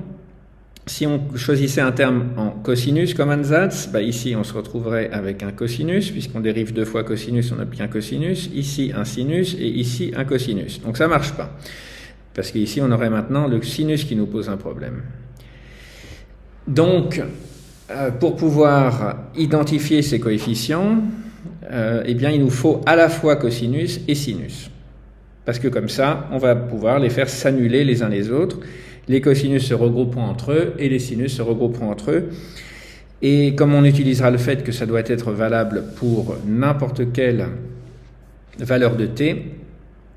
si on choisissait un terme en cosinus comme ansatz, ici on se retrouverait avec un cosinus, puisqu'on dérive 2 fois cosinus, on obtient cosinus, ici un sinus et ici un cosinus. Donc ça ne marche pas, parce qu'ici on aurait maintenant le sinus qui nous pose un problème. Donc, pour pouvoir identifier ces coefficients, eh bien, il nous faut à la fois cosinus et sinus. Parce que comme ça, on va pouvoir les faire s'annuler les uns les autres. Les cosinus se regrouperont entre eux et les sinus se regrouperont entre eux. Et comme on utilisera le fait que ça doit être valable pour n'importe quelle valeur de t,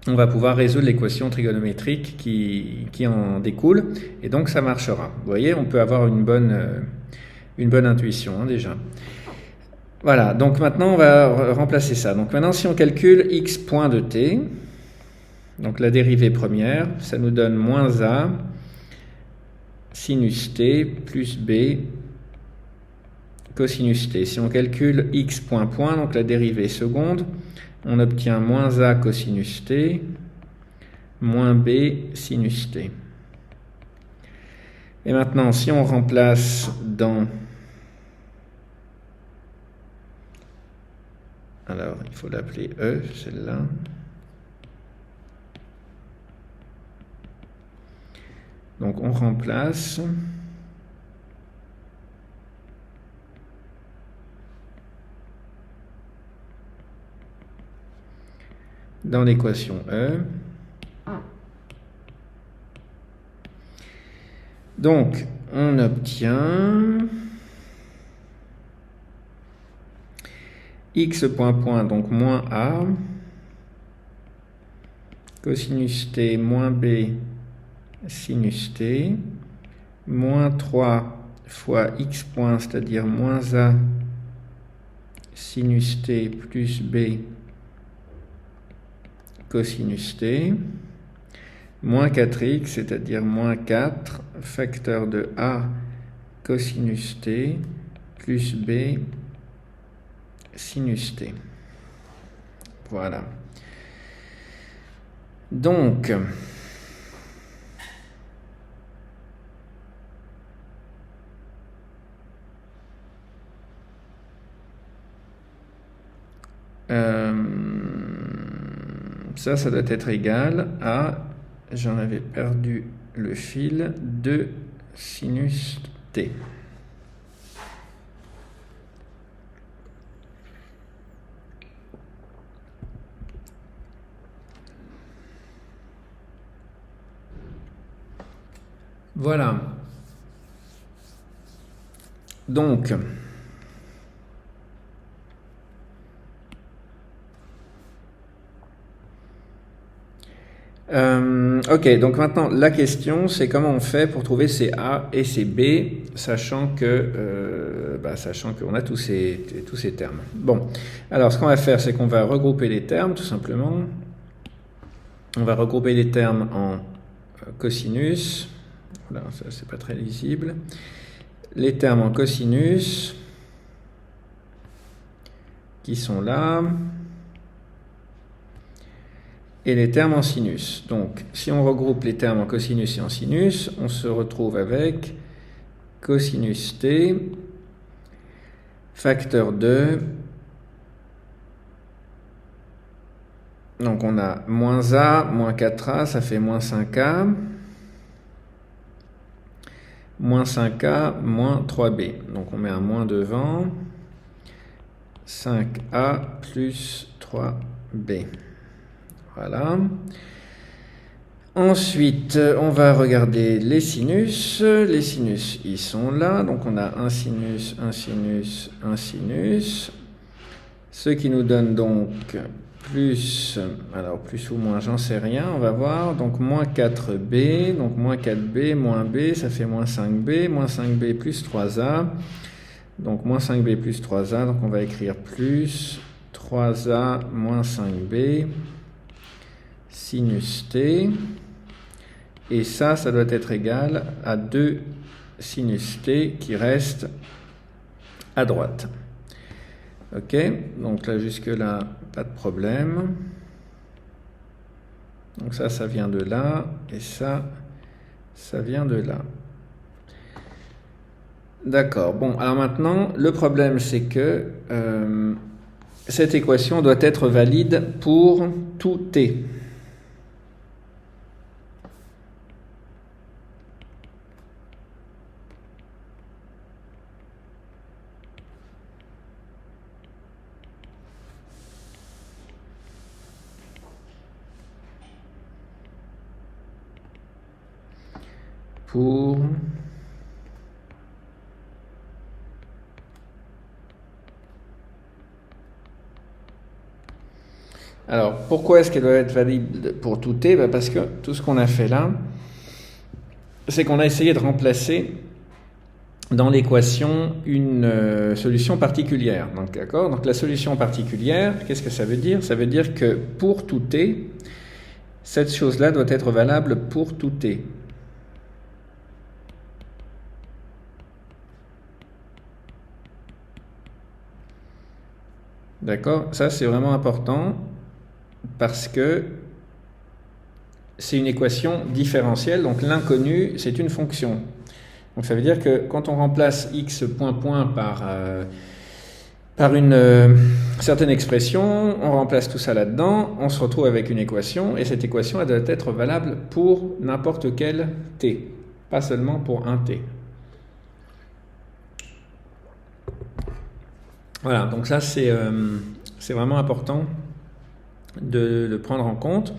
on va pouvoir résoudre l'équation trigonométrique qui en découle, et donc ça marchera. Vous voyez, on peut avoir une bonne intuition, hein, déjà. Voilà, donc maintenant on va remplacer ça. Donc maintenant, si on calcule x point de t, donc la dérivée première, ça nous donne moins a sinus t plus b cosinus t. Si on calcule x point point, donc la dérivée seconde, on obtient moins a cosinus t, moins b sinus t. Et maintenant, si on remplace dans... Alors, il faut l'appeler E, celle-là. Donc, on remplace... dans l'équation E. Donc, on obtient x point point, donc moins a, cosinus t moins b sinus t, moins 3 fois x point, c'est-à-dire moins a sinus t plus b cosinus t, moins 4x, c'est-à-dire moins 4 facteur de a cosinus t plus b sinus t. Voilà. Donc, ça doit être égal à, j'en avais perdu le fil, 2 sinus t. Voilà. Donc, ok, donc maintenant la question c'est comment on fait pour trouver ces A et ces B, sachant qu'on a tous ces termes. Bon, alors ce qu'on va faire c'est qu'on va regrouper les termes tout simplement. On va regrouper les termes en cosinus. Voilà, ça c'est pas très lisible. Les termes en cosinus qui sont là. Et les termes en sinus. Donc, si on regroupe les termes en cosinus et en sinus, on se retrouve avec cosinus t, facteur 2. Donc, on a moins a, moins 4a, ça fait moins 5a. Moins 5a, moins 3b. Donc, on met un moins devant. 5a plus 3b. Voilà. Ensuite, on va regarder les sinus. Les sinus, ils sont là. Donc, on a un sinus, un sinus, un sinus. Ce qui nous donne donc plus, alors plus ou moins, j'en sais rien, on va voir. Donc, moins 4b. Donc, moins 4b, moins b, ça fait moins 5b. Moins 5b plus 3a. Donc, moins 5b plus 3a. Donc, on va écrire plus 3a moins 5b. Sinus t, et ça doit être égal à 2 sinus t qui restent à droite. Ok, donc là jusque là, pas de problème. Donc ça vient de là, et ça vient de là. D'accord, bon, alors maintenant, le problème c'est que cette équation doit être valide pour tout t. Alors, pourquoi est-ce qu'elle doit être valide pour tout t? Parce que tout ce qu'on a fait là, c'est qu'on a essayé de remplacer dans l'équation une solution particulière. Donc, d'accord? Donc, la solution particulière, qu'est-ce que ça veut dire? Ça veut dire que pour tout t, cette chose-là doit être valable pour tout t. D'accord? Ça, c'est vraiment important parce que c'est une équation différentielle. Donc, l'inconnu, c'est une fonction. Donc, ça veut dire que quand on remplace x point point par une certaine expression, on remplace tout ça là-dedans, on se retrouve avec une équation, et cette équation, elle doit être valable pour n'importe quel t, pas seulement pour un t. Voilà, donc ça c'est vraiment important de le prendre en compte.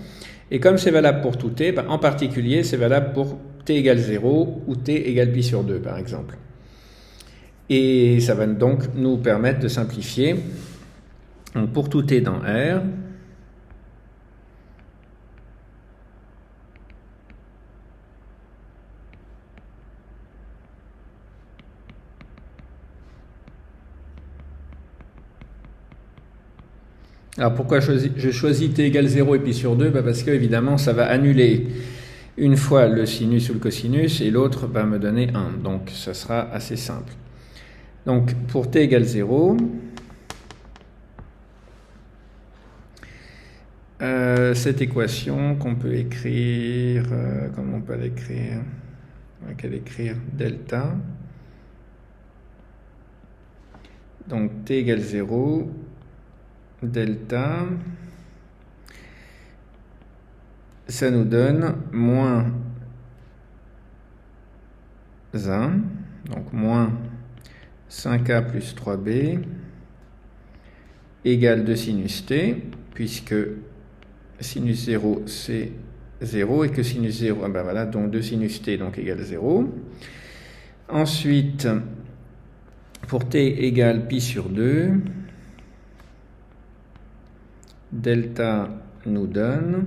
Et comme c'est valable pour tout t, en particulier c'est valable pour t égale 0 ou t égale pi sur 2 par exemple. Et ça va donc nous permettre de simplifier. Donc pour tout t dans R, alors pourquoi je choisis t égale 0 et pi sur 2? Parce que évidemment ça va annuler une fois le sinus ou le cosinus et l'autre va me donner 1. Donc ça sera assez simple. Donc pour t égale 0, cette équation qu'on peut écrire, comment on peut l'écrire? On va écrire delta. Donc t égale 0, delta, ça nous donne moins 1, donc moins 5a plus 3b, égale 2 sinus t, puisque sinus 0 c'est 0 et que sinus 0, ah ben voilà, donc 2 sinus t donc égale 0. Ensuite, pour t égale pi sur 2, delta nous donne,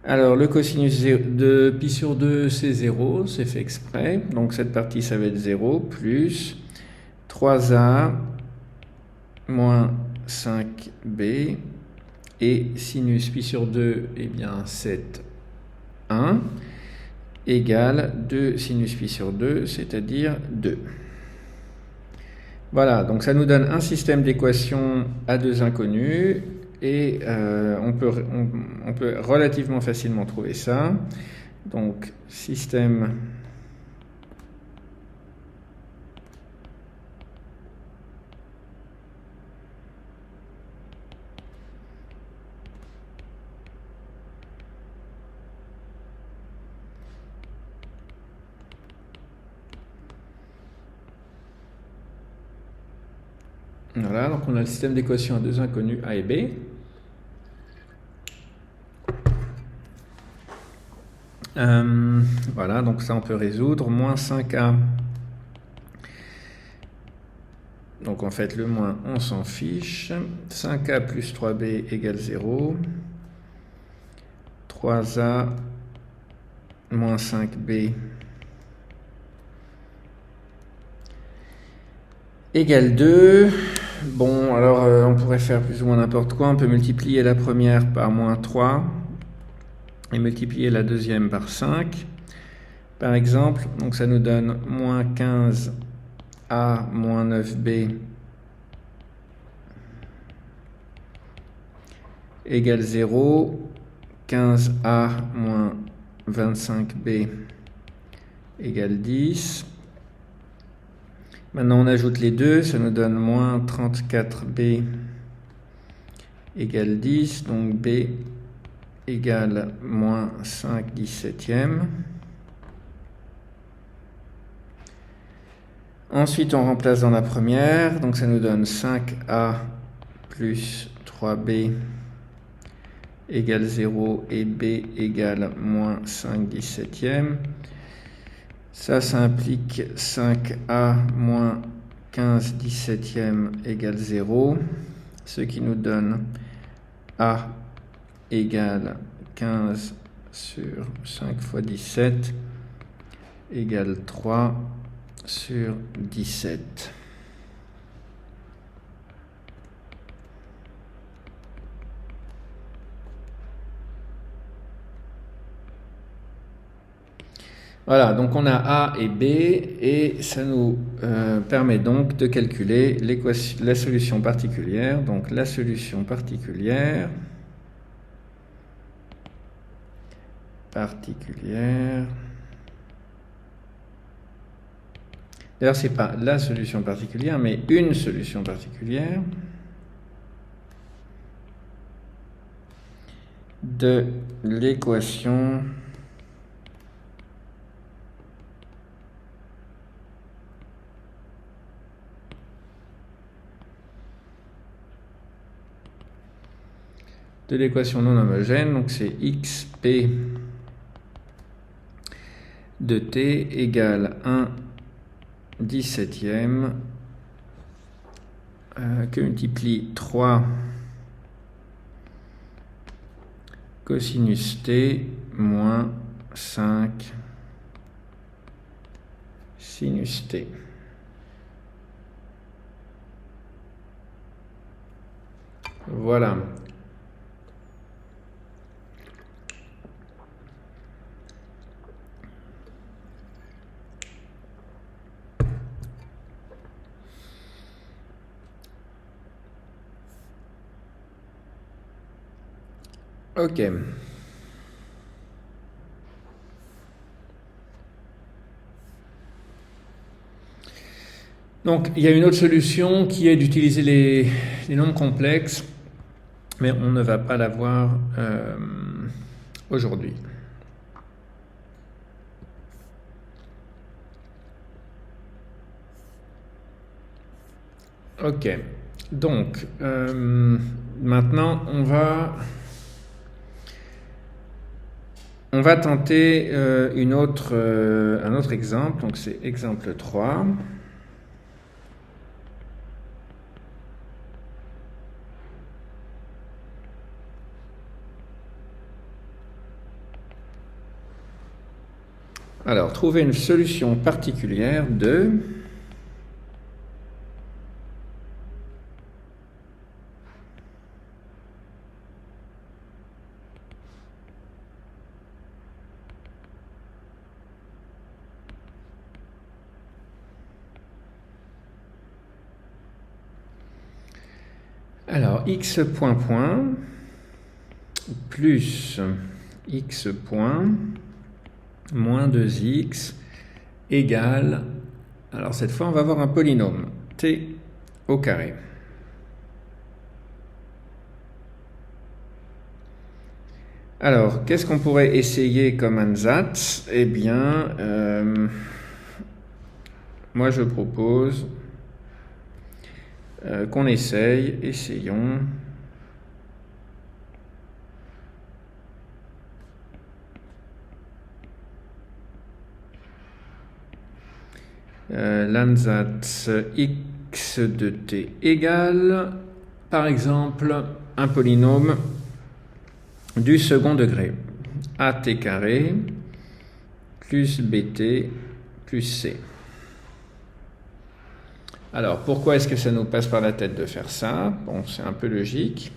alors le cosinus de pi sur 2 c'est 0, c'est fait exprès, donc cette partie ça va être 0, plus 3a moins 5b, et sinus pi sur 2, eh bien c'est 1, égale 2 sinus pi sur 2, c'est-à-dire 2. Voilà, donc ça nous donne un système d'équations à deux inconnus, et on peut relativement facilement trouver ça. Donc système voilà, donc on a le système d'équations à deux inconnus A et B. Voilà, donc ça on peut résoudre. Moins 5a. Donc en fait le moins on s'en fiche. 5a plus 3b égale 0. 3a moins 5b égale 2. Bon, alors on pourrait faire plus ou moins n'importe quoi. On peut multiplier la première par moins 3 et multiplier la deuxième par 5. Par exemple, donc ça nous donne moins 15a moins 9b égale 0. 15a moins 25b égale 10. Maintenant on ajoute les deux, ça nous donne moins 34b égale 10, donc b égale moins 5 17e. Ensuite on remplace dans la première, donc ça nous donne 5a plus 3b égale 0 et b égale moins 5 17e. Ça implique 5a moins 15 17e égale 0, ce qui nous donne a égale 15 sur 5 fois 17 égale 3 sur 17. Voilà, donc on a A et B, et ça nous permet donc de calculer la solution particulière. Donc la solution particulière, d'ailleurs c'est pas la solution particulière, mais une solution particulière de l'équation non homogène. Donc c'est xp de t égale 1 17e que multiplie 3 cosinus t moins 5 sinus t. Voilà. Ok. Donc, il y a une autre solution qui est d'utiliser les nombres complexes, mais on ne va pas la voir aujourd'hui. Ok, donc maintenant on va tenter un autre exemple, donc c'est exemple 3. Alors, trouver une solution particulière de... Alors, x point point plus x point moins 2x égale... Alors, cette fois, on va avoir un polynôme, t au carré. Alors, qu'est-ce qu'on pourrait essayer comme ansatz? Eh bien, moi je propose qu'on essayons. L'ansatz x de t égale, par exemple, un polynôme du second degré, at carré plus bt plus c. Alors, pourquoi est-ce que ça nous passe par la tête de faire ça? Bon, c'est un peu logique.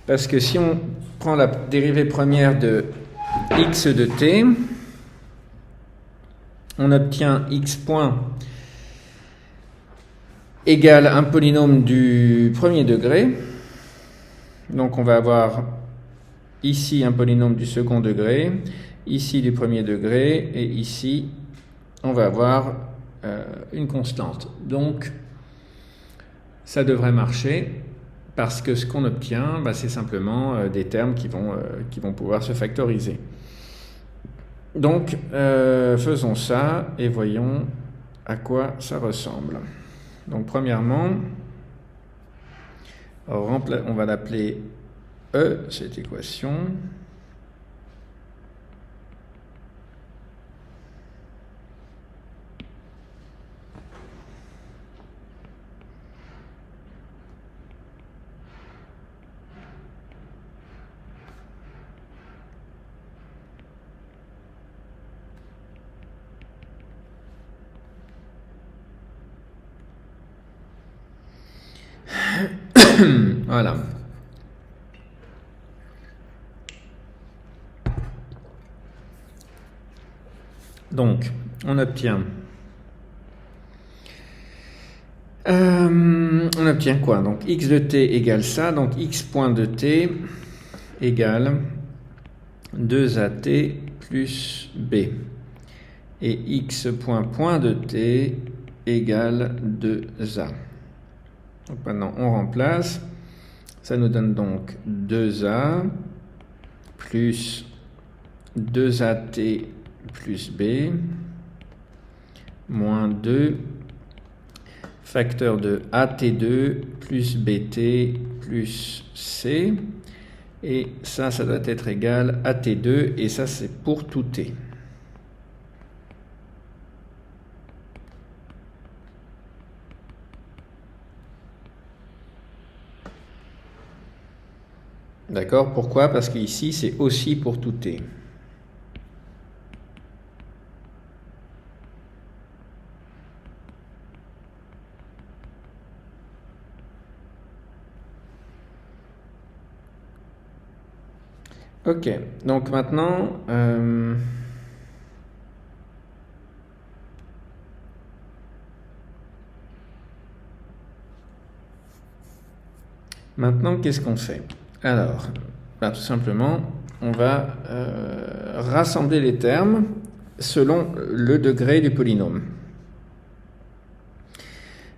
Parce que si on prend la dérivée première de x de t, on obtient x point égale un polynôme du premier degré. Donc on va avoir ici un polynôme du second degré, ici du premier degré, et ici on va avoir une constante. Donc ça devrait marcher parce que ce qu'on obtient, c'est simplement des termes qui vont pouvoir se factoriser. Donc faisons ça et voyons à quoi ça ressemble. Donc premièrement, on va l'appeler E, cette équation. Voilà. Donc, on obtient quoi? Donc, x de t égale ça. Donc, x point de t égale 2at plus b. Et x point de t égale 2a. Donc, maintenant, on remplace. Ça nous donne donc 2a plus 2at plus b moins 2 facteur de at2 plus bt plus c. Et ça doit être égal à t2, et ça c'est pour tout t. D'accord? Pourquoi? Parce qu'ici c'est aussi pour tout t. Ok, donc maintenant, qu'est-ce qu'on fait? Alors, tout simplement, on va rassembler les termes selon le degré du polynôme.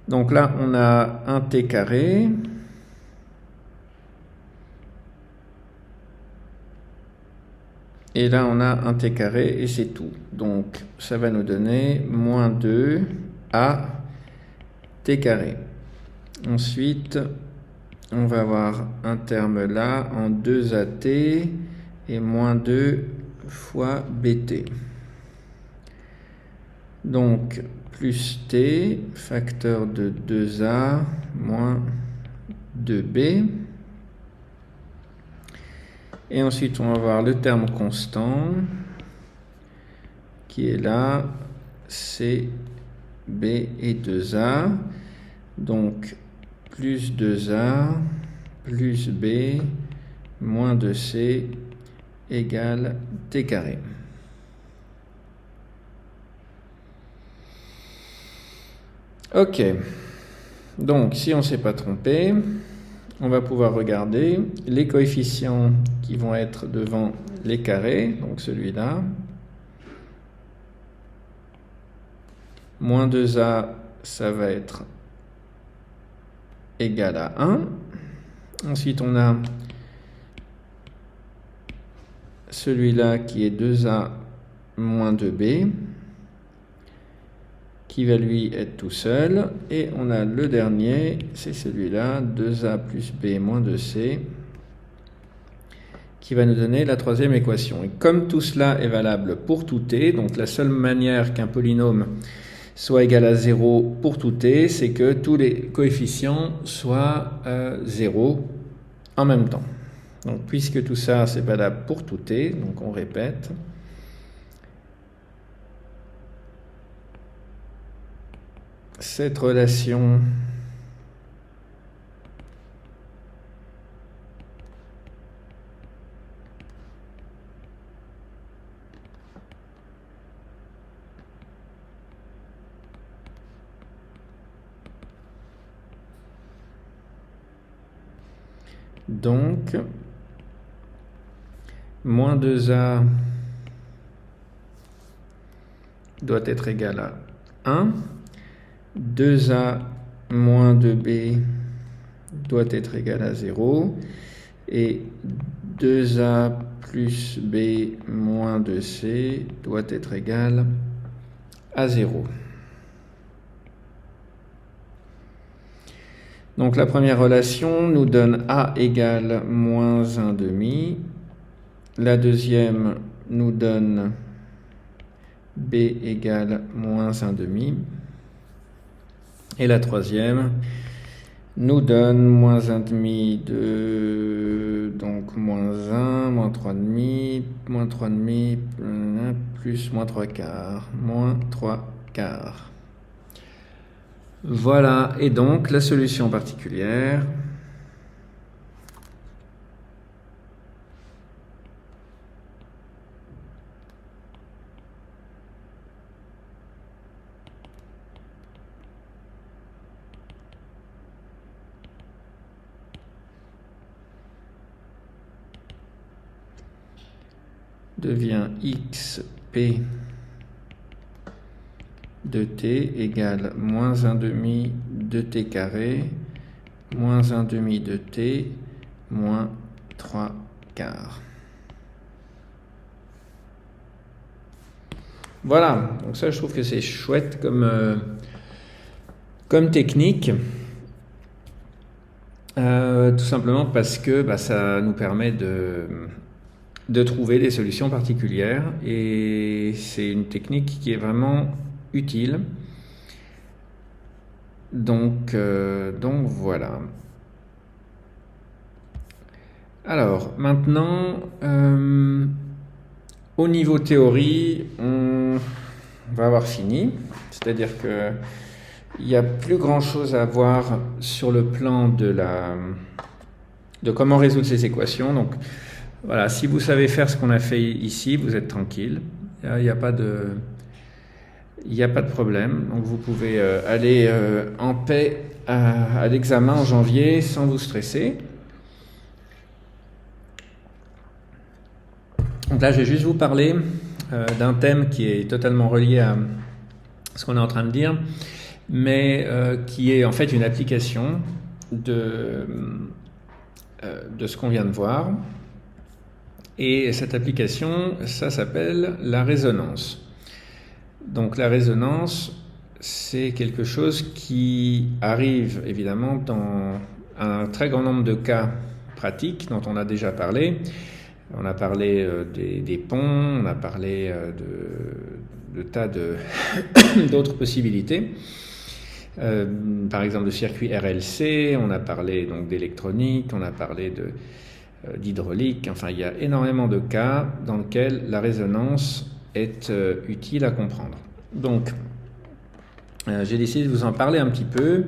Donc là, on a un t carré. Et là, on a un t carré et c'est tout. Donc, ça va nous donner moins 2 a t carré. Ensuite, on va avoir un terme là en 2at et moins 2 fois bt. Donc, plus t, facteur de 2a moins 2b. Et ensuite, on va avoir le terme constant qui est là, c, b et 2a. Donc, plus 2a plus b moins 2c égale t carré. Ok, donc si on ne s'est pas trompé, on va pouvoir regarder les coefficients qui vont être devant les carrés, donc celui-là. Moins 2a, ça va être égal à 1. Ensuite, on a celui-là qui est 2a moins 2b, qui va lui être tout seul. Et on a le dernier, c'est celui-là, 2a plus b moins 2c, qui va nous donner la troisième équation. Et comme tout cela est valable pour tout t, donc la seule manière qu'un polynôme soit égal à 0 pour tout t, c'est que tous les coefficients soient 0 en même temps. Donc puisque tout ça c'est valable pour tout t, donc on répète. Cette relation donc moins 2a doit être égal à 1. 2a moins 2b doit être égal à 0. Et 2a plus b moins 2c doit être égal à 0. Donc la première relation nous donne a égale moins 1 demi. La deuxième nous donne b égale moins 1 demi. Et la troisième nous donne moins 1 demi de, donc moins 1, moins 3 demi, moins 3 demi, plus moins 3 quarts, moins 3 quarts. Voilà, et donc la solution particulière devient xp de t égale moins 1 demi de t carré, moins 1 demi de t, moins 3 quarts. Voilà, donc ça je trouve que c'est chouette comme technique, tout simplement parce que ça nous permet de trouver des solutions particulières, et c'est une technique qui est vraiment utile. Donc voilà. Alors maintenant, au niveau théorie, on va avoir fini, c'est-à-dire que il n'y a plus grand-chose à voir sur le plan de comment résoudre ces équations. Donc voilà, si vous savez faire ce qu'on a fait ici, vous êtes tranquille. Il n'y a pas de problème. Donc vous pouvez aller en paix à l'examen en janvier sans vous stresser. Donc là, je vais juste vous parler d'un thème qui est totalement relié à ce qu'on est en train de dire, mais qui est en fait une application de ce qu'on vient de voir. Et cette application, ça s'appelle la résonance. Donc la résonance, c'est quelque chose qui arrive évidemment dans un très grand nombre de cas pratiques dont on a déjà parlé. On a parlé des ponts, on a parlé de tas d'autres possibilités. Par exemple de circuits RLC, on a parlé donc d'électronique, on a parlé d'hydraulique. Enfin, il y a énormément de cas dans lesquels la résonance est utile à comprendre. Donc, j'ai décidé de vous en parler un petit peu.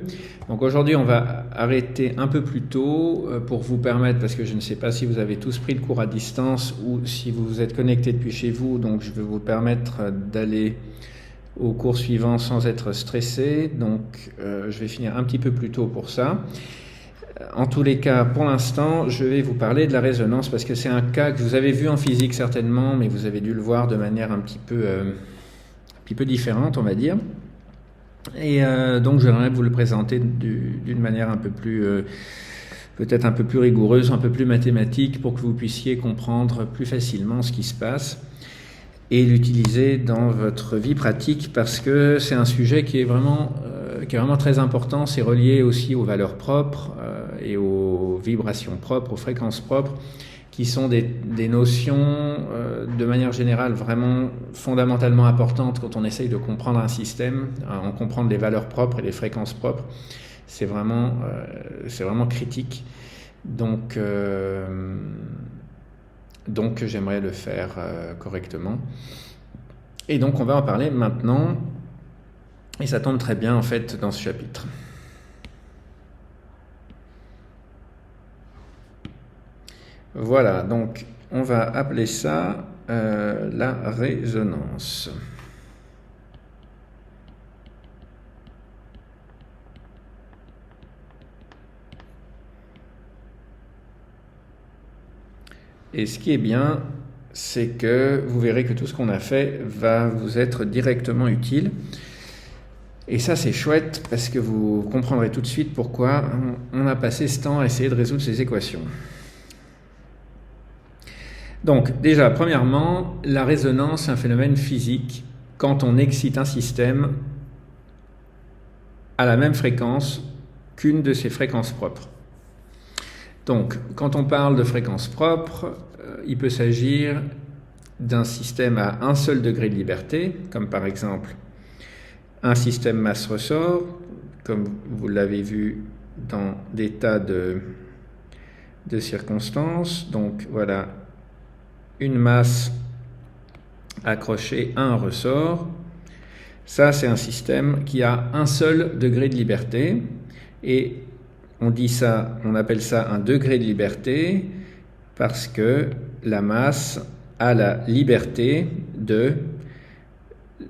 Donc aujourd'hui, on va arrêter un peu plus tôt pour vous permettre, parce que je ne sais pas si vous avez tous pris le cours à distance ou si vous vous êtes connectés depuis chez vous, donc je vais vous permettre d'aller au cours suivant sans être stressé. Donc je vais finir un petit peu plus tôt pour ça. En tous les cas, pour l'instant, je vais vous parler de la résonance parce que c'est un cas que vous avez vu en physique certainement, mais vous avez dû le voir de manière un petit peu différente, on va dire. Et donc j'aimerais vous le présenter d'une manière un peu plus, peut-être un peu plus rigoureuse, un peu plus mathématique, pour que vous puissiez comprendre plus facilement ce qui se passe et l'utiliser dans votre vie pratique, parce que c'est un sujet qui est vraiment très important. C'est relié aussi aux valeurs propres et aux vibrations propres, aux fréquences propres, qui sont des notions de manière générale vraiment fondamentalement importantes quand on essaye de comprendre un système, en comprendre les valeurs propres et les fréquences propres. C'est vraiment critique. Donc j'aimerais le faire correctement. Et donc on va en parler maintenant, et ça tombe très bien en fait dans ce chapitre. Voilà, donc on va appeler ça la résonance. Et ce qui est bien, c'est que vous verrez que tout ce qu'on a fait va vous être directement utile. Et ça, c'est chouette parce que vous comprendrez tout de suite pourquoi on a passé ce temps à essayer de résoudre ces équations. Donc, déjà, premièrement, la résonance est un phénomène physique quand on excite un système à la même fréquence qu'une de ses fréquences propres. Donc, quand on parle de fréquence propre, il peut s'agir d'un système à un seul degré de liberté, comme par exemple un système masse-ressort, comme vous l'avez vu dans des tas de circonstances. Donc voilà, une masse accrochée à un ressort. Ça, c'est un système qui a un seul degré de liberté, et on appelle ça un degré de liberté parce que la masse a la liberté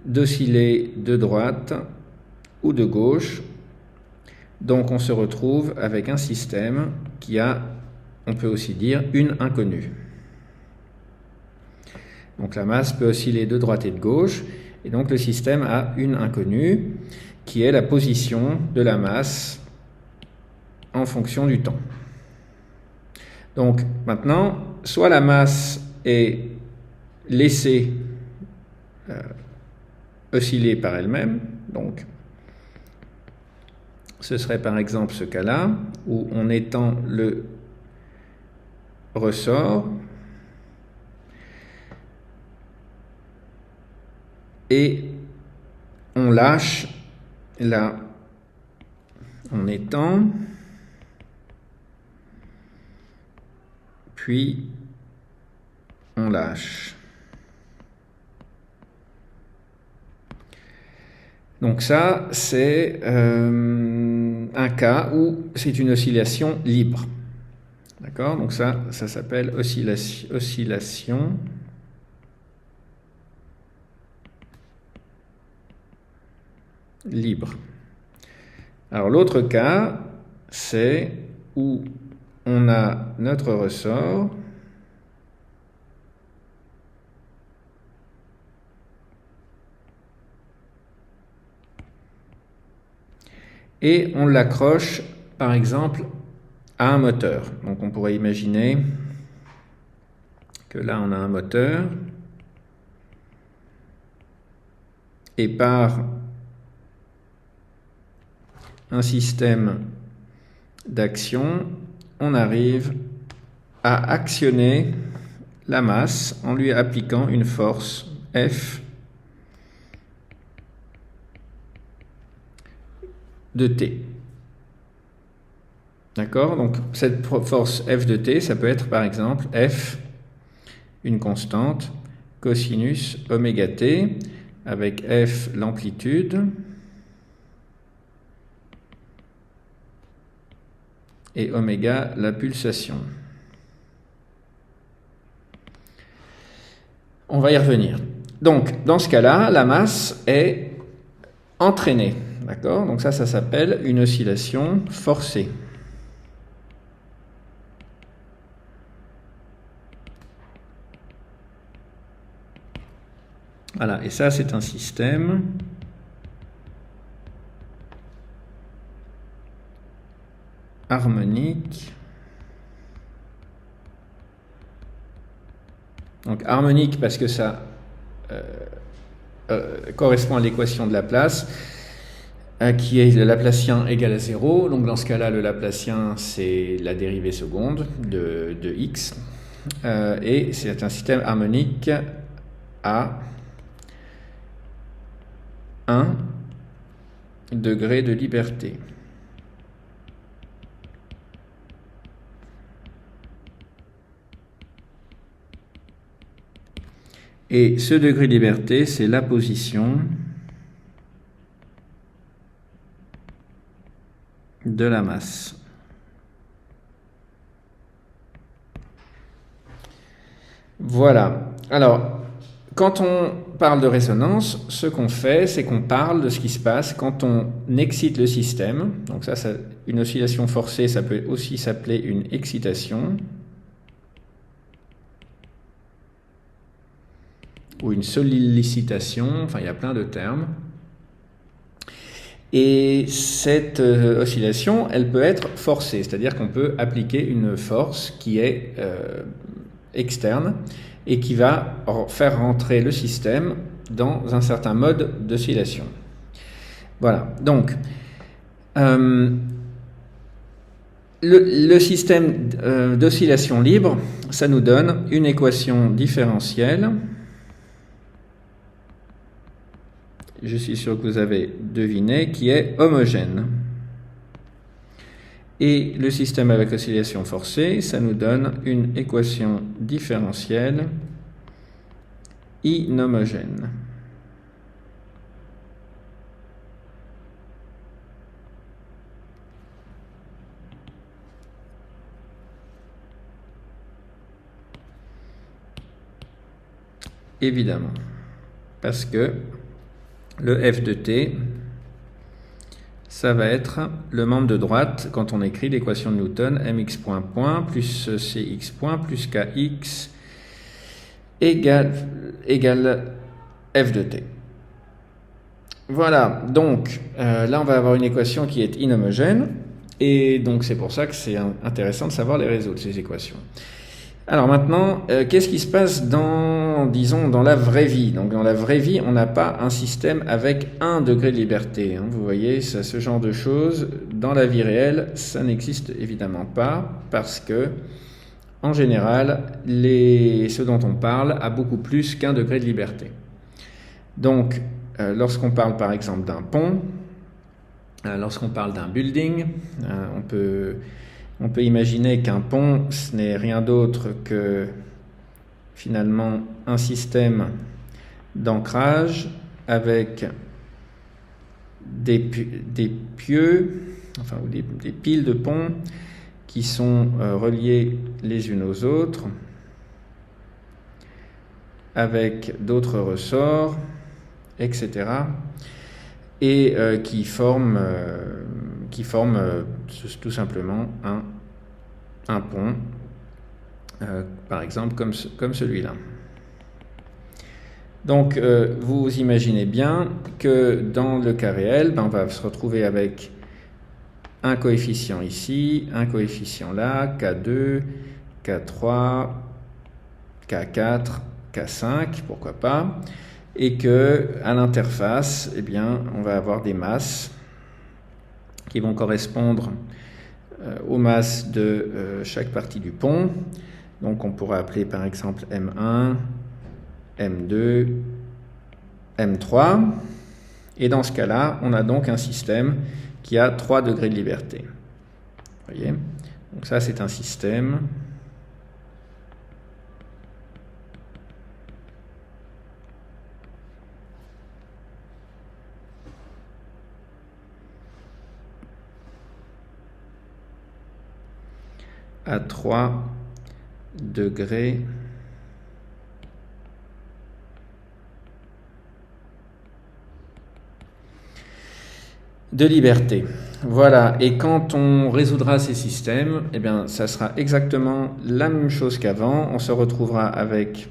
d'osciller de droite ou de gauche. Donc on se retrouve avec un système qui a, on peut aussi dire, une inconnue. Donc la masse peut osciller de droite et de gauche, et donc le système a une inconnue qui est la position de la masse en fonction du temps. Donc maintenant, soit la masse est laissée osciller par elle-même, donc ce serait par exemple ce cas-là, où on étend le ressort et on lâche là, on étend, puis on lâche. Donc ça, c'est un cas où c'est une oscillation libre. D'accord? Donc ça s'appelle oscillation libre. Alors l'autre cas, c'est où on a notre ressort et on l'accroche par exemple à un moteur. Donc on pourrait imaginer que là on a un moteur et par un système d'action, on arrive à actionner la masse en lui appliquant une force F de t. D'accord? Donc cette force F de t, ça peut être par exemple F, une constante, cosinus oméga t, avec F l'amplitude et oméga la pulsation. On va y revenir. Donc, dans ce cas-là, la masse est entraînée. D'accord? Donc ça s'appelle une oscillation forcée. Voilà, et ça c'est un système harmonique. Donc harmonique parce que ça correspond à l'équation de Laplace, qui est le Laplacien égal à 0. Donc dans ce cas-là, le Laplacien c'est la dérivée seconde de x. Et c'est un système harmonique à 1 degré de liberté. Et ce degré de liberté, c'est la position de la masse. Voilà. Alors, quand on parle de résonance, ce qu'on fait, c'est qu'on parle de ce qui se passe quand on excite le système. Donc ça, une oscillation forcée, ça peut aussi s'appeler une excitation ou une sollicitation, enfin il y a plein de termes. Et cette oscillation, elle peut être forcée, c'est-à-dire qu'on peut appliquer une force qui est externe et qui va faire rentrer le système dans un certain mode d'oscillation. Voilà, donc le système d'oscillation libre, ça nous donne une équation différentielle. Je suis sûr que vous avez deviné, qui est homogène. Et le système avec oscillation forcée, ça nous donne une équation différentielle inhomogène. Évidemment, parce que le f de t, ça va être le membre de droite quand on écrit l'équation de Newton, mx point point plus cx point plus kx égale f de t. Voilà, donc là on va avoir une équation qui est inhomogène, et donc c'est pour ça que c'est intéressant de savoir les réseaux de ces équations. Alors maintenant, qu'est-ce qui se passe disons, dans la vraie vie? Donc dans la vraie vie, on n'a pas un système avec 1 degré de liberté. Hein. Vous voyez, ce genre de choses, dans la vie réelle, ça n'existe évidemment pas, parce que, en général, ce dont on parle a beaucoup plus qu'1 degré de liberté. Donc, lorsqu'on parle par exemple d'un pont, lorsqu'on parle d'un building, on peut imaginer qu'un pont, ce n'est rien d'autre que finalement un système d'ancrage avec des pieux, enfin des piles de ponts qui sont reliées les unes aux autres avec d'autres ressorts, etc. et qui forment tout simplement un pont, par exemple comme celui-là. Donc vous imaginez bien que dans le cas réel, on va se retrouver avec un coefficient ici, un coefficient là, K2, K3, K4, K5, pourquoi pas, et que à l'interface, eh bien, on va avoir des masses qui vont correspondre aux masses de chaque partie du pont. Donc on pourra appeler par exemple M1, M2, M3. Et dans ce cas-là, on a donc un système qui a 3 degrés de liberté. Vous voyez ? Donc ça, c'est un système à 3 degrés de liberté. Voilà, et quand on résoudra ces systèmes, eh bien, ça sera exactement la même chose qu'avant. On se retrouvera avec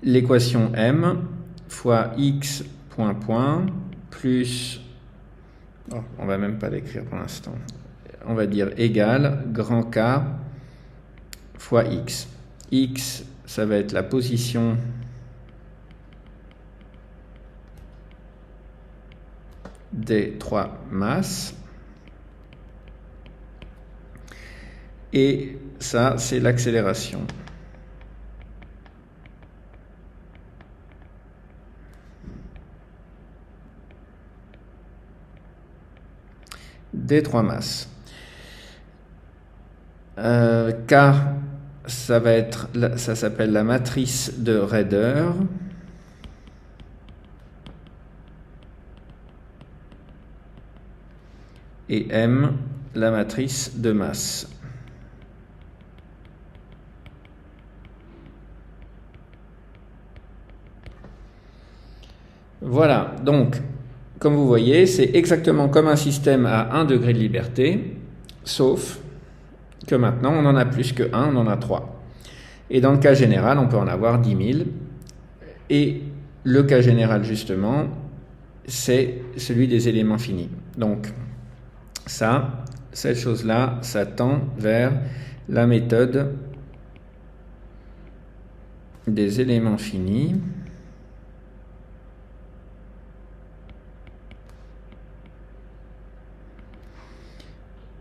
l'équation M fois x point point plus, oh, on va même pas l'écrire pour l'instant, on va dire égal grand K fois x. X, ça va être la position des 3 masses. Et ça, c'est l'accélération. Des 3 masses. K, ça va être, ça s'appelle la matrice de raideur. Et M, la matrice de masse. Voilà, donc, comme vous voyez, c'est exactement comme un système à 1 degré de liberté, sauf que maintenant, on en a plus que 1, on en a 3. Et dans le cas général, on peut en avoir 10 000. Et le cas général, justement, c'est celui des éléments finis. Donc, ça, cette chose-là, ça tend vers la méthode des éléments finis.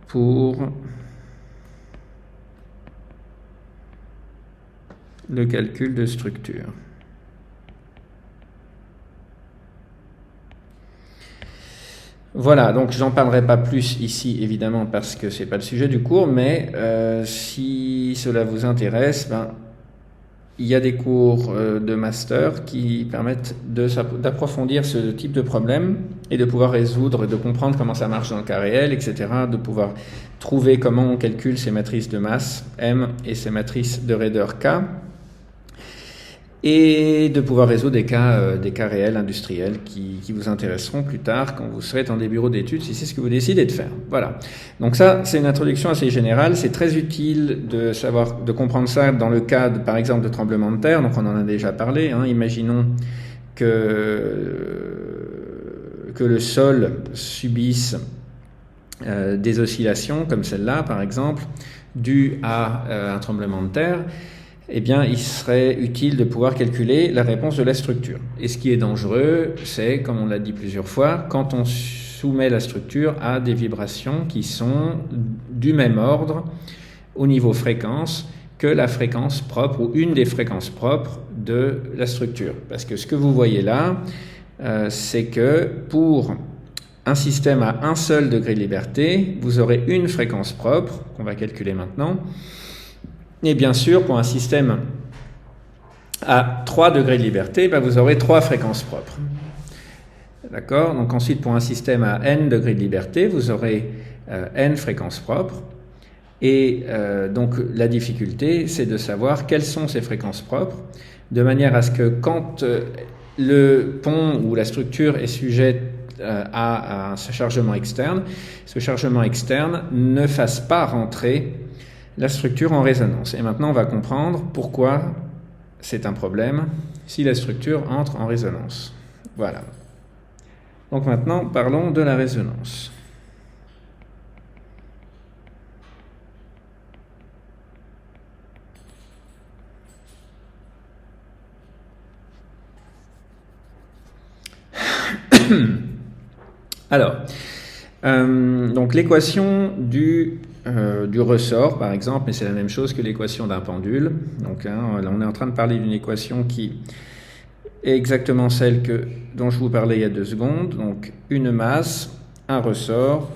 Pour le calcul de structure. Voilà, donc j'en parlerai pas plus ici évidemment parce que c'est pas le sujet du cours, mais si cela vous intéresse, il y a des cours de master qui permettent d'approfondir ce type de problème et de pouvoir résoudre, de comprendre comment ça marche dans le cas réel, etc., de pouvoir trouver comment on calcule ces matrices de masse M et ces matrices de raideur K, et de pouvoir résoudre des cas réels industriels qui vous intéresseront plus tard quand vous serez dans des bureaux d'études, si c'est ce que vous décidez de faire. Voilà. Donc ça, c'est une introduction assez générale. C'est très utile de comprendre ça dans le cas, par exemple, de tremblements de terre. Donc on en a déjà parlé. Imaginons que le sol subisse des oscillations comme celle-là, par exemple, dues à un tremblement de terre. Eh bien, il serait utile de pouvoir calculer la réponse de la structure. Et ce qui est dangereux, c'est, comme on l'a dit plusieurs fois, quand on soumet la structure à des vibrations qui sont du même ordre au niveau fréquence que la fréquence propre ou une des fréquences propres de la structure. Parce que ce que vous voyez là, c'est que pour un système à un seul degré de liberté, vous aurez une fréquence propre, qu'on va calculer maintenant. Et bien sûr, pour un système à 3 degrés de liberté, vous aurez 3 fréquences propres. D'accord ? Donc ensuite, pour un système à n degrés de liberté, vous aurez n fréquences propres. Et donc la difficulté, c'est de savoir quelles sont ces fréquences propres, de manière à ce que quand le pont ou la structure est sujette à un chargement externe, ce chargement externe ne fasse pas rentrer la structure en résonance. Et maintenant, on va comprendre pourquoi c'est un problème si la structure entre en résonance. Voilà. Donc maintenant, parlons de la résonance. Alors, Donc l'équation du ressort, par exemple, mais c'est la même chose que l'équation d'un pendule. Donc là, on est en train de parler d'une équation qui est exactement celle dont je vous parlais il y a 2 secondes. Donc une masse, un ressort,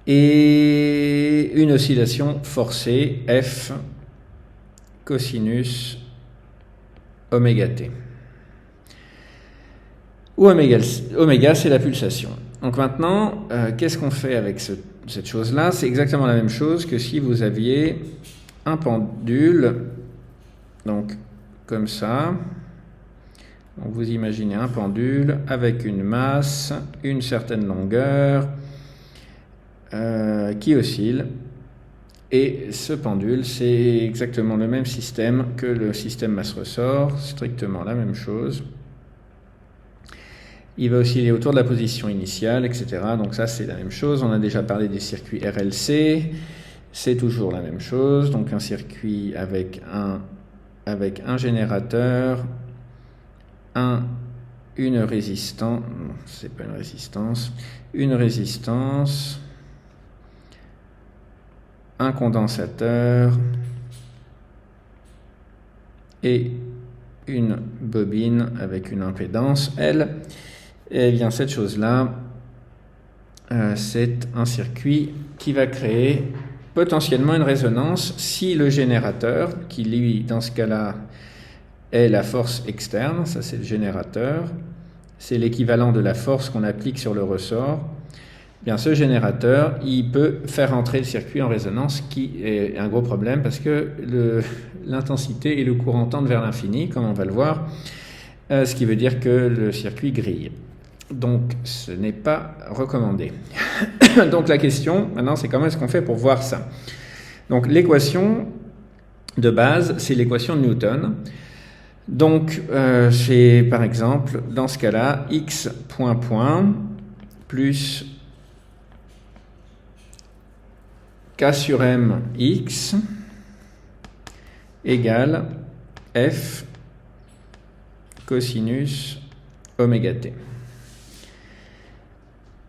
et une oscillation forcée, F cosinus oméga t. Où oméga, c'est la pulsation. Donc maintenant, qu'est-ce qu'on fait avec cette chose-là? C'est exactement la même chose que si vous aviez un pendule, donc comme ça. Donc vous imaginez un pendule avec une masse, une certaine longueur, qui oscille. Et ce pendule, c'est exactement le même système que le système masse-ressort, strictement la même chose. Il va osciller autour de la position initiale, etc. Donc ça, c'est la même chose. On a déjà parlé des circuits RLC. C'est toujours la même chose. Donc un circuit avec un générateur, une résistance, non, c'est pas une résistance, un condensateur et une bobine avec une impédance L. Et bien cette chose-là, c'est un circuit qui va créer potentiellement une résonance si le générateur, qui lui dans ce cas-là est la force externe, ça c'est le générateur, c'est l'équivalent de la force qu'on applique sur le ressort, bien ce générateur, il peut faire entrer le circuit en résonance, qui est un gros problème parce que l'intensité et le courant tendent vers l'infini, comme on va le voir, ce qui veut dire que le circuit grille. Donc ce n'est pas recommandé. Donc la question, maintenant, c'est comment est-ce qu'on fait pour voir ça? Donc l'équation de base, c'est l'équation de Newton. Donc c'est par exemple, dans ce cas-là, x point plus K sur M x égale F cosinus oméga t.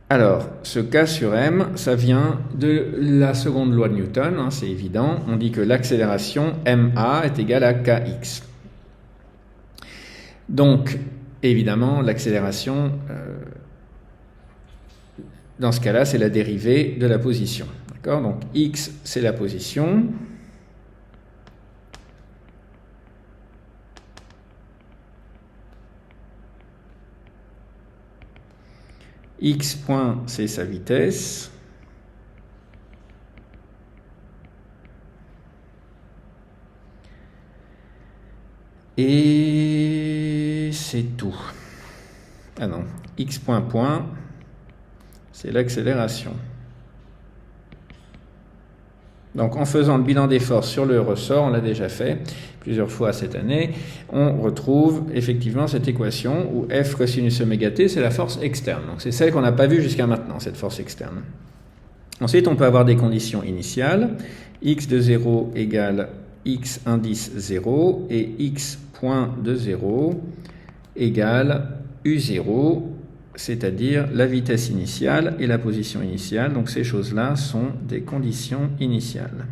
Alors, ce K sur M, ça vient de la seconde loi de Newton, hein, c'est évident. On dit que l'accélération ma est égale à kx. Donc, évidemment, l'accélération, dans ce cas-là, c'est la dérivée de la position. D'accord ? Donc, x, c'est la position. X point, c'est sa vitesse. Et c'est tout. Ah non, X point, c'est l'accélération. Donc en faisant le bilan des forces sur le ressort, on l'a déjà fait plusieurs fois cette année, on retrouve effectivement cette équation où F cosinus oméga t, c'est la force externe. Donc c'est celle qu'on n'a pas vue jusqu'à maintenant, cette force externe. Ensuite, on peut avoir des conditions initiales. X de 0 égale X indice 0 et X point de 0 égale U0, c'est-à-dire la vitesse initiale et la position initiale. Donc ces choses-là sont des conditions initiales.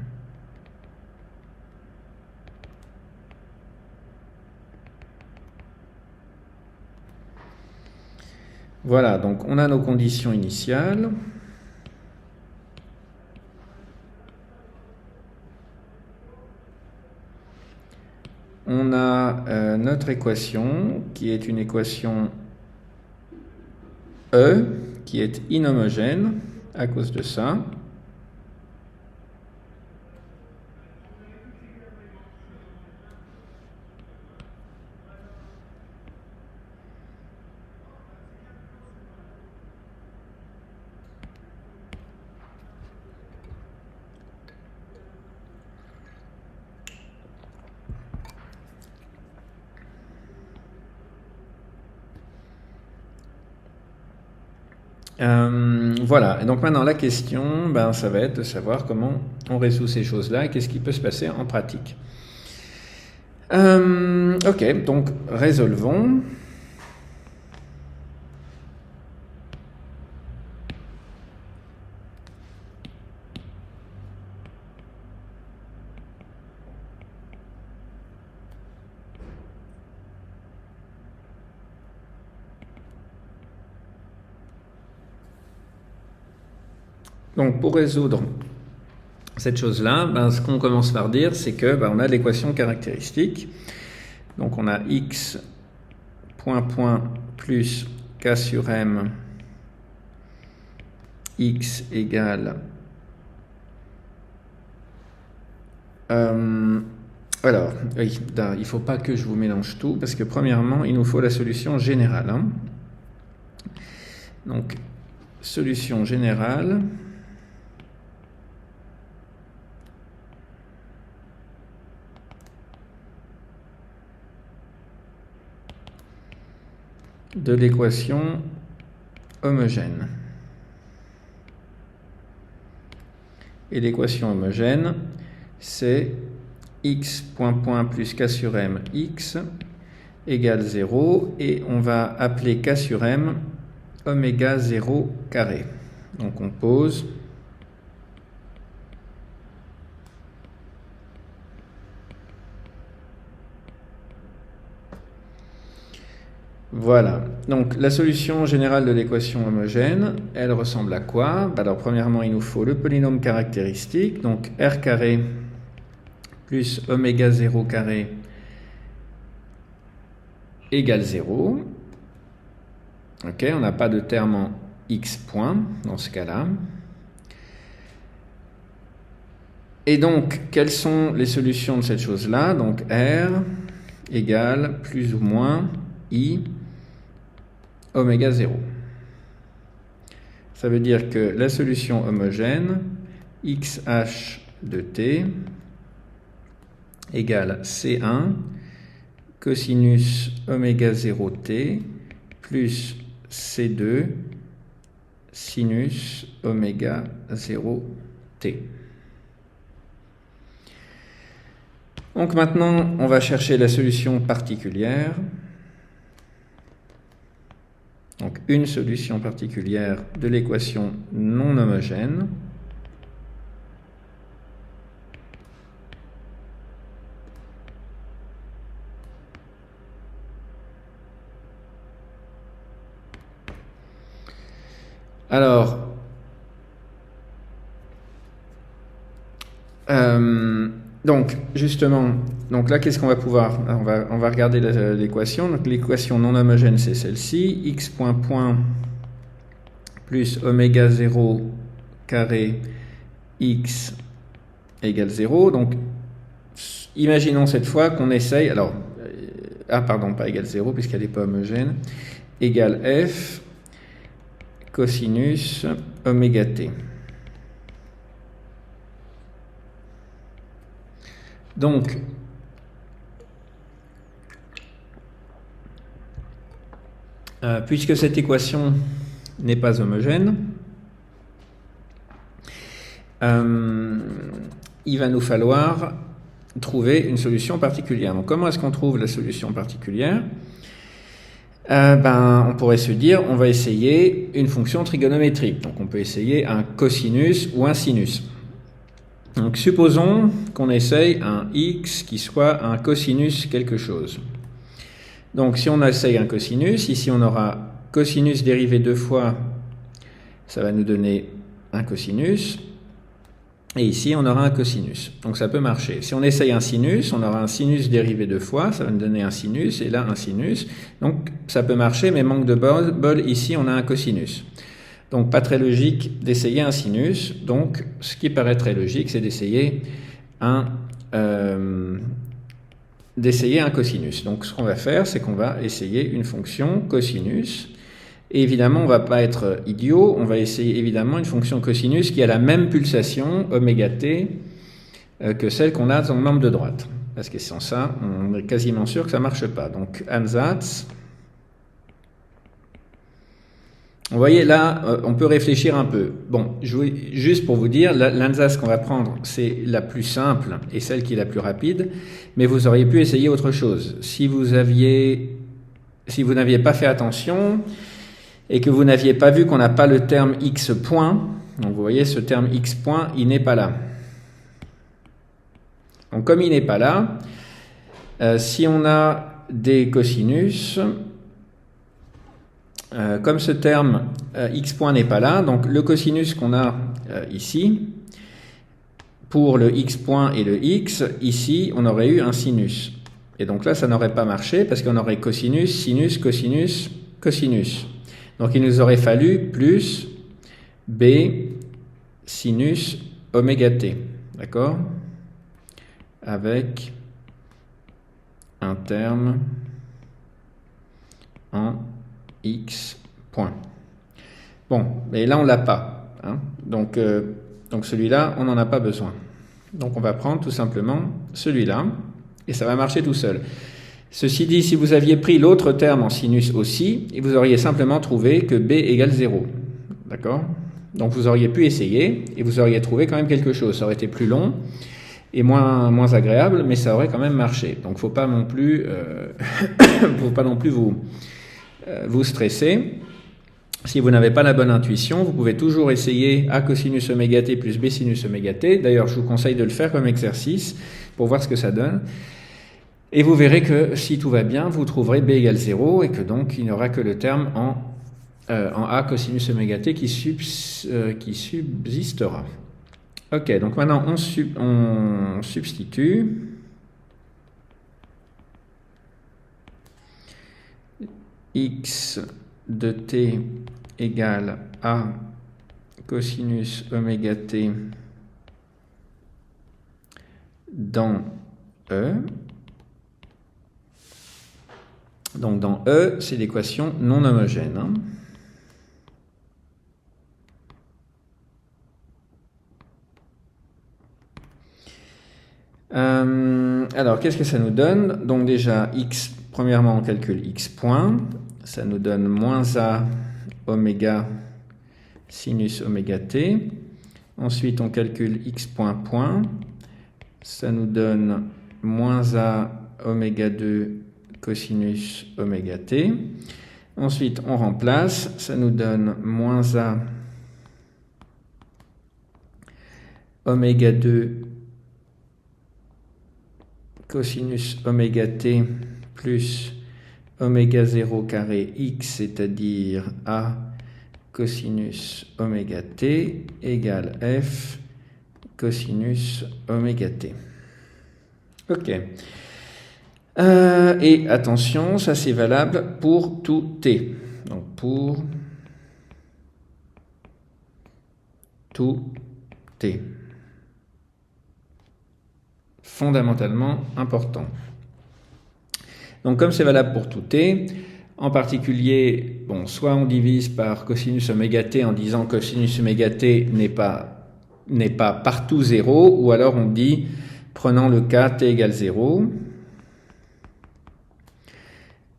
Voilà, donc on a nos conditions initiales. On a notre équation qui est une équation E qui est inhomogène à cause de ça. Voilà, et donc maintenant la question, ça va être de savoir comment on résout ces choses-là et qu'est-ce qui peut se passer en pratique. Ok, donc résolvons. Donc pour résoudre cette chose-là, ce qu'on commence par dire, c'est que on a l'équation caractéristique. Donc on a x point plus k sur m x égale alors, oui, il ne faut pas que je vous mélange tout, parce que premièrement, il nous faut la solution générale. Donc, solution générale. De l'équation homogène. Et l'équation homogène, c'est x point plus k sur m x égale 0, et on va appeler k sur m oméga 0 carré. Donc on pose voilà. Donc la solution générale de l'équation homogène, elle ressemble à quoi? Alors premièrement, il nous faut le polynôme caractéristique, donc r carré plus oméga 0 carré égale 0. Ok, on n'a pas de terme en x point dans ce cas-là. Et donc, quelles sont les solutions de cette chose-là? Donc r égale plus ou moins i oméga 0. Ça veut dire que la solution homogène xh de t égale C1 cosinus oméga 0t plus C2 sinus oméga 0t. Donc maintenant, on va chercher la solution particulière. Donc une solution particulière de l'équation non homogène. Alors, donc justement, donc là, qu'est-ce qu'on va pouvoir, on va regarder l'équation. Donc l'équation non homogène, c'est celle-ci, x point plus oméga 0 carré x égale 0. Donc, imaginons cette fois qu'on essaye, alors, pardon, pas égale 0, puisqu'elle n'est pas homogène, égale f cosinus oméga t. Donc, puisque cette équation n'est pas homogène, il va nous falloir trouver une solution particulière. Donc, comment est-ce qu'on trouve la solution particulière? On pourrait se dire, on va essayer une fonction trigonométrique. Donc, on peut essayer un cosinus ou un sinus. Donc, supposons qu'on essaye un x qui soit un cosinus quelque chose. Donc, si on essaye un cosinus, ici on aura cosinus dérivé deux fois, ça va nous donner un cosinus. Et ici, on aura un cosinus. Donc, ça peut marcher. Si on essaye un sinus, on aura un sinus dérivé deux fois, ça va nous donner un sinus, et là, un sinus. Donc, ça peut marcher, mais manque de bol, ici, on a un cosinus. Donc, pas très logique d'essayer un sinus. Donc, ce qui paraît très logique, c'est d'essayer un cosinus. Donc, ce qu'on va faire, c'est qu'on va essayer une fonction cosinus. Et évidemment, on ne va pas être idiot, on va essayer évidemment une fonction cosinus qui a la même pulsation, oméga t, que celle qu'on a dans le membre de droite. Parce que sans ça, on est quasiment sûr que ça ne marche pas. Donc, ansatz. Vous voyez, là, on peut réfléchir un peu. Bon, juste pour vous dire, l'ansatz qu'on va prendre, c'est la plus simple et celle qui est la plus rapide, mais vous auriez pu essayer autre chose. Si vous n'aviez pas fait attention, et que vous n'aviez pas vu qu'on n'a pas le terme x point, donc vous voyez ce terme x point, il n'est pas là. Donc comme il n'est pas là, si on a des cosinus, comme ce terme x point n'est pas là, donc le cosinus qu'on a ici, pour le x point et le x, ici, on aurait eu un sinus. Et donc là, ça n'aurait pas marché parce qu'on aurait cosinus, sinus, cosinus, cosinus. Donc il nous aurait fallu plus b sinus oméga t, d'accord? Avec un terme en x point. Bon, mais là on l'a pas, hein? Donc celui-là, on n'en a pas besoin. Donc on va prendre tout simplement celui-là, et ça va marcher tout seul. Ceci dit, si vous aviez pris l'autre terme en sinus aussi, vous auriez simplement trouvé que b égale 0. D'accord? Donc vous auriez pu essayer, et vous auriez trouvé quand même quelque chose. Ça aurait été plus long et moins agréable, mais ça aurait quand même marché. Donc il ne faut pas non plus, vous stresser. Si vous n'avez pas la bonne intuition, vous pouvez toujours essayer a cosinus oméga t plus b sinus oméga t. D'ailleurs, je vous conseille de le faire comme exercice pour voir ce que ça donne. Et vous verrez que si tout va bien, vous trouverez b égale 0 et que donc il n'y aura que le terme en a cosinus oméga t qui subsistera. Ok, donc maintenant on substitue. X de t égale a cosinus oméga t dans E. Donc dans E, c'est l'équation non homogène. Hein. Alors, qu'est-ce que ça nous donne? Donc déjà, x, premièrement, on calcule x point. Ça nous donne moins a oméga sinus oméga t. Ensuite, on calcule x point point. Ça nous donne moins a oméga 2 cosinus oméga t. Ensuite, on remplace. Ça nous donne moins a oméga 2 cosinus oméga t plus oméga 0 carré x, c'est-à-dire a cosinus oméga t égale f cosinus oméga t. Ok. Et attention, ça c'est valable pour tout t. Donc pour tout t. Fondamentalement important. Donc comme c'est valable pour tout t, en particulier, bon, soit on divise par cosinus oméga t en disant que cosinus oméga t n'est pas partout 0, ou alors on dit, prenant le cas t égale 0,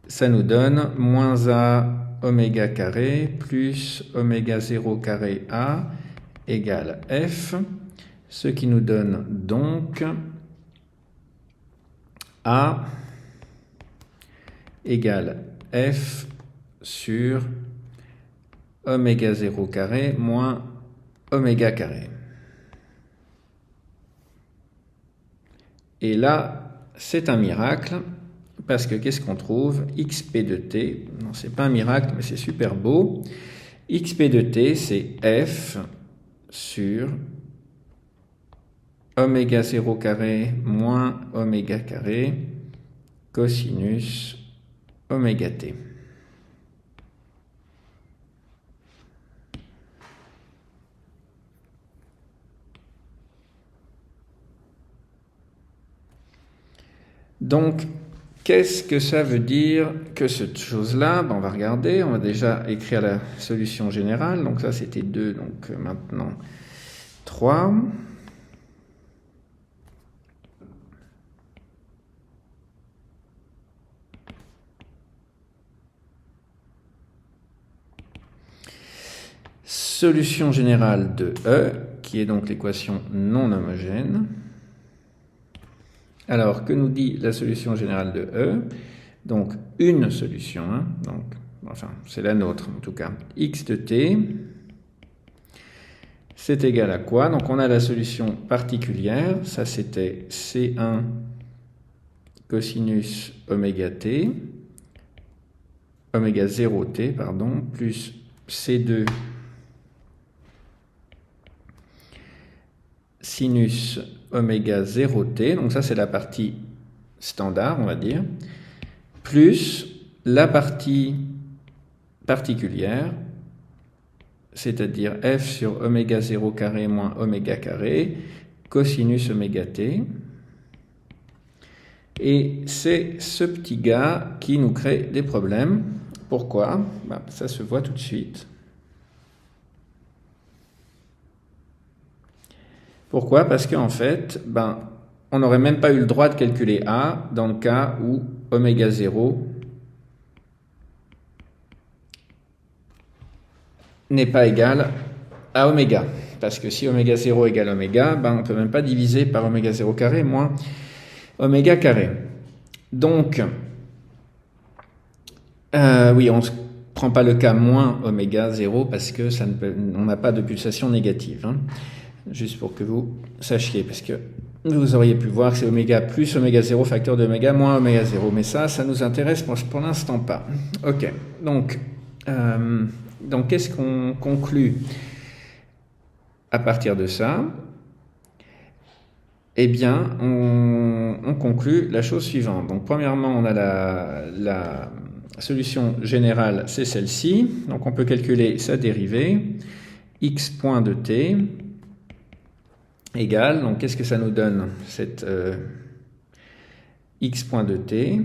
ça nous donne moins a oméga carré plus oméga 0 carré a égale f, ce qui nous donne donc a égale f sur oméga 0 carré moins oméga carré. Et là, c'est un miracle, parce que qu'est-ce qu'on trouve? Xp de t, non, c'est pas un miracle, mais c'est super beau. Xp de t, c'est f sur oméga 0 carré moins oméga carré cosinus oméga t. Donc, qu'est-ce que ça veut dire que cette chose-là? On va regarder, on va déjà écrire la solution générale. Donc ça, c'était 2, donc maintenant 3. Solution générale de E, qui est donc l'équation non homogène. Alors, que nous dit la solution générale de E? Donc, une solution, hein, donc, enfin, c'est la nôtre en tout cas. X de t, c'est égal à quoi? Donc, on a la solution particulière, ça c'était C1 cosinus oméga t, oméga 0t, pardon, plus C2 sinus oméga 0t, donc ça c'est la partie standard, on va dire, plus la partie particulière, c'est-à-dire f sur oméga 0 carré moins oméga carré, cosinus oméga t. Et c'est ce petit gars qui nous crée des problèmes. Pourquoi? Ça se voit tout de suite. Pourquoi? Parce qu'en fait, on n'aurait même pas eu le droit de calculer A dans le cas où oméga 0 n'est pas égal à oméga. Parce que si oméga 0 égale oméga, on ne peut même pas diviser par oméga 0 carré moins oméga carré. Donc, oui, on ne prend pas le cas moins oméga 0 parce que on n'a pas de pulsation négative. Hein. Juste pour que vous sachiez, parce que vous auriez pu voir que c'est oméga plus oméga 0 facteur de oméga moins oméga 0, mais ça nous intéresse pour l'instant pas. Ok, donc qu'est-ce qu'on conclut à partir de ça? Eh bien, on conclut la chose suivante. Donc, premièrement, on a la solution générale, c'est celle-ci. Donc, on peut calculer sa dérivée, x point de t égale, donc qu'est-ce que ça nous donne, cette x point de t?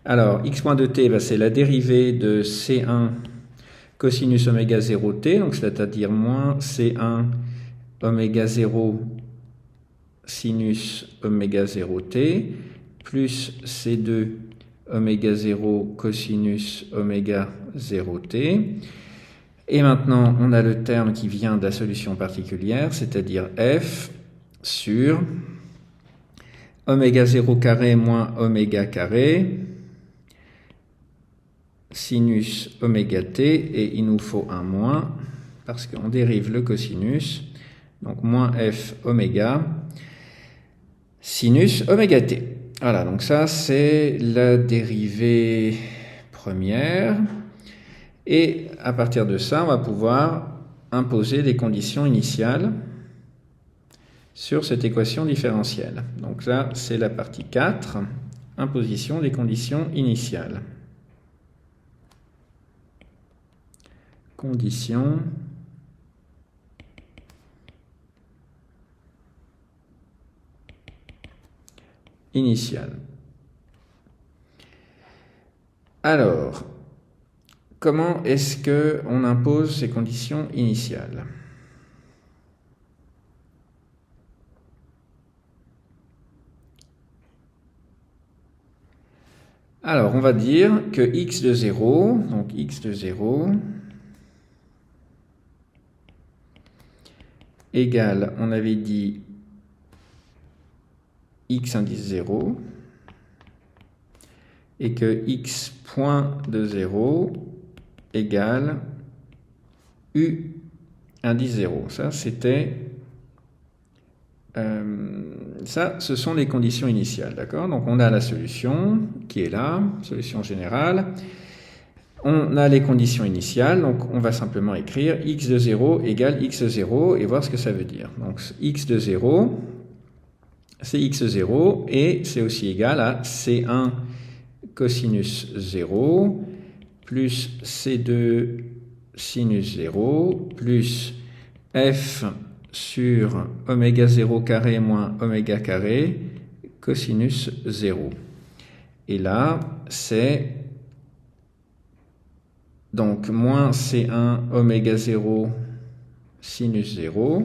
Alors, x point de t, c'est la dérivée de C1 cosinus oméga 0t, donc c'est-à-dire moins C1 oméga 0 sinus oméga 0t, plus C2 oméga 0 cosinus oméga 0t. Et maintenant, on a le terme qui vient de la solution particulière, c'est-à-dire f sur oméga 0 carré moins oméga carré sinus oméga t, et il nous faut un moins, parce qu'on dérive le cosinus, donc moins f oméga sinus oméga t. Voilà, donc ça c'est la dérivée première. Et à partir de ça, on va pouvoir imposer des conditions initiales sur cette équation différentielle. Donc là, c'est la partie 4, imposition des conditions initiales. Conditions initiales. Alors, comment est-ce qu'on impose ces conditions initiales? Alors, on va dire que x de 0, donc x de 0, égale, on avait dit x indice 0, et que x point de 0 égale u indice 0. Ça, c'était... ça, ce sont les conditions initiales, d'accord? Donc, on a la solution qui est là, solution générale. On a les conditions initiales, donc on va simplement écrire x de 0 égale x de 0 et voir ce que ça veut dire. Donc, x de 0, c'est x de 0 et c'est aussi égal à C1 cosinus 0 plus C2 sinus 0 plus f sur oméga 0 carré moins oméga carré cosinus 0. Et là, c'est donc moins C1 oméga 0 sinus 0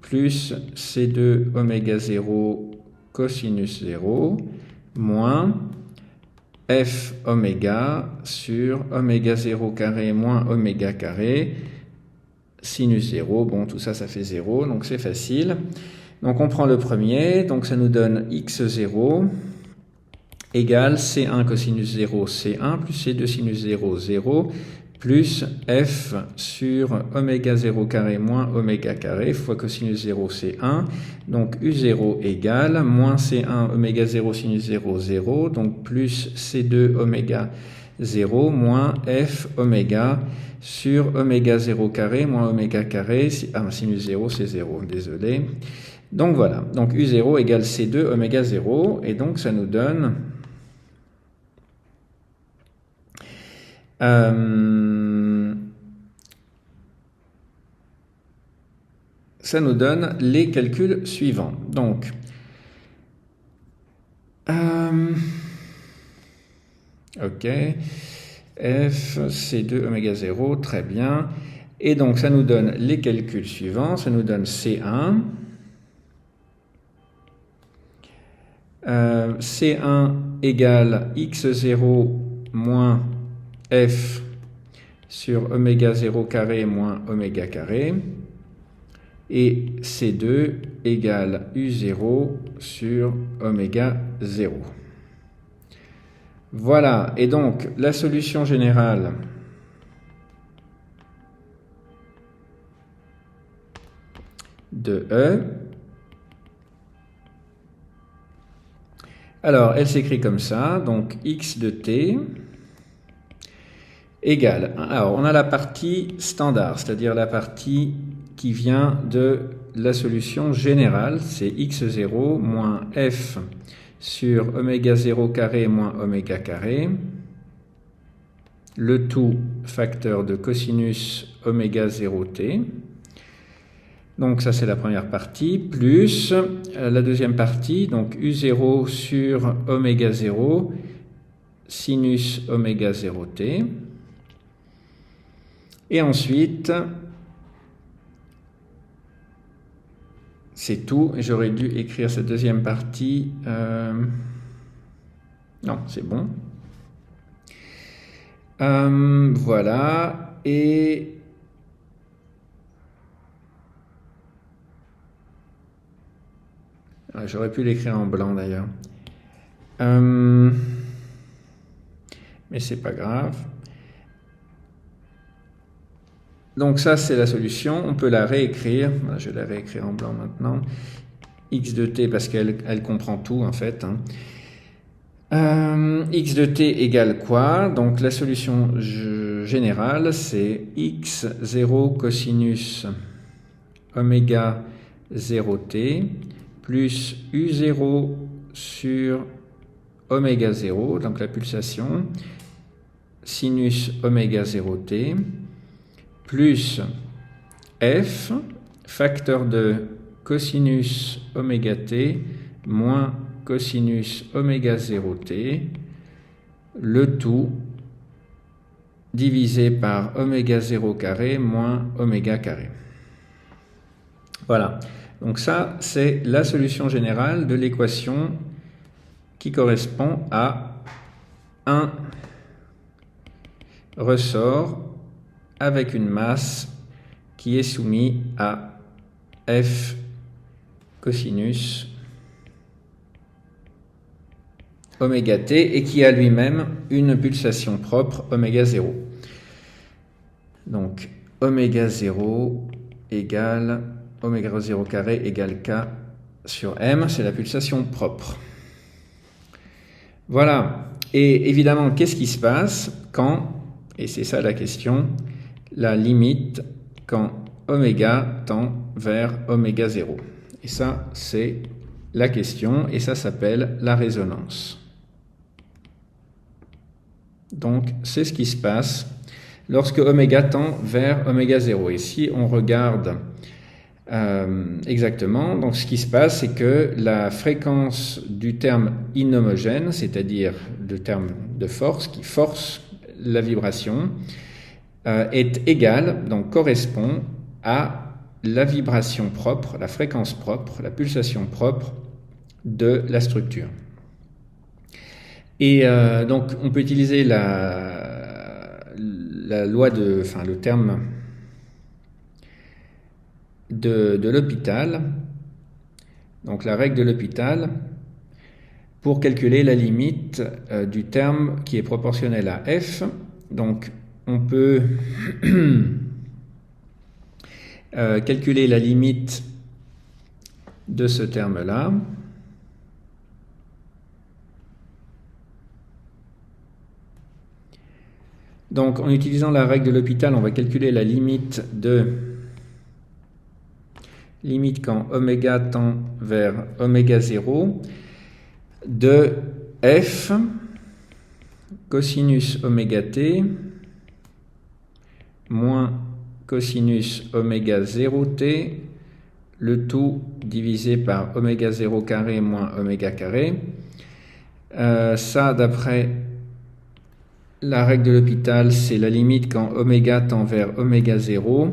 plus C2 oméga 0 cosinus 0 moins f oméga sur oméga 0 carré moins oméga carré sinus 0. Bon, tout ça, ça fait 0, donc c'est facile. Donc on prend le premier, donc ça nous donne x0 égale C1 cosinus 0, C1 plus C2 sinus 0, 0, plus f sur oméga 0 carré moins oméga carré fois cosinus 0 c'est 1. Donc U0 égale moins C1 oméga 0 sinus 0, 0. Donc plus C2 oméga 0 moins f oméga sur oméga 0 carré moins oméga carré. Sinus 0 c'est 0, désolé. Donc voilà, donc U0 égale C2 oméga 0. Et donc ça nous donne... ça nous donne les calculs suivants. Donc, ok, f, C2, oméga 0, très bien. Et donc, ça nous donne les calculs suivants. Ça nous donne C1. C1 égale x0 moins f sur oméga 0 carré moins oméga carré. Et C2 égale U0 sur oméga 0. Voilà, et donc la solution générale de E, alors elle s'écrit comme ça, donc x de t égale, alors on a la partie standard, c'est-à-dire la partie qui vient de la solution générale, c'est x0 moins f sur oméga 0 carré moins oméga carré, le tout facteur de cosinus oméga 0t. Donc ça c'est la première partie, plus la deuxième partie, donc U0 sur oméga 0 sinus oméga 0t. Et ensuite, c'est tout. J'aurais dû écrire cette deuxième partie. Non, c'est bon. Voilà. Et j'aurais pu l'écrire en blanc d'ailleurs. Mais c'est pas grave. Donc ça, c'est la solution. On peut la réécrire. Je vais la réécrire en blanc maintenant. X de t, parce qu'elle comprend tout, en fait. X de t égale quoi? Donc la solution générale, c'est x0 cosinus oméga 0t plus u0 sur oméga 0, donc la pulsation, sinus oméga 0t, plus f, facteur de cosinus oméga t, moins cosinus oméga 0t, le tout divisé par oméga 0 carré moins oméga carré. Voilà, donc ça c'est la solution générale de l'équation qui correspond à un ressort avec une masse qui est soumise à f cosinus oméga t et qui a lui-même une pulsation propre oméga 0. Donc oméga 0 égale oméga 0 carré égale k sur m, c'est la pulsation propre. Voilà, et évidemment, qu'est-ce qui se passe quand, et c'est ça la question, la limite quand oméga tend vers oméga 0. Et ça, c'est la question, et ça s'appelle la résonance. Donc, c'est ce qui se passe lorsque oméga tend vers oméga 0. Et si on regarde exactement, donc ce qui se passe, c'est que la fréquence du terme inhomogène, c'est-à-dire le terme de force qui force la vibration, est égale, donc correspond à la vibration propre, la fréquence propre, la pulsation propre de la structure. Et donc on peut utiliser la loi le terme de l'Hopital, donc la règle de l'Hopital, pour calculer la limite du terme qui est proportionnel à f. Donc on peut calculer la limite de ce terme-là. Donc, en utilisant la règle de L'Hopital, on va calculer la limite quand oméga tend vers oméga 0 de f cosinus oméga t moins cosinus oméga 0 t, le tout divisé par oméga 0 carré moins oméga carré. Ça, d'après la règle de L'Hopital, c'est la limite quand oméga tend vers oméga 0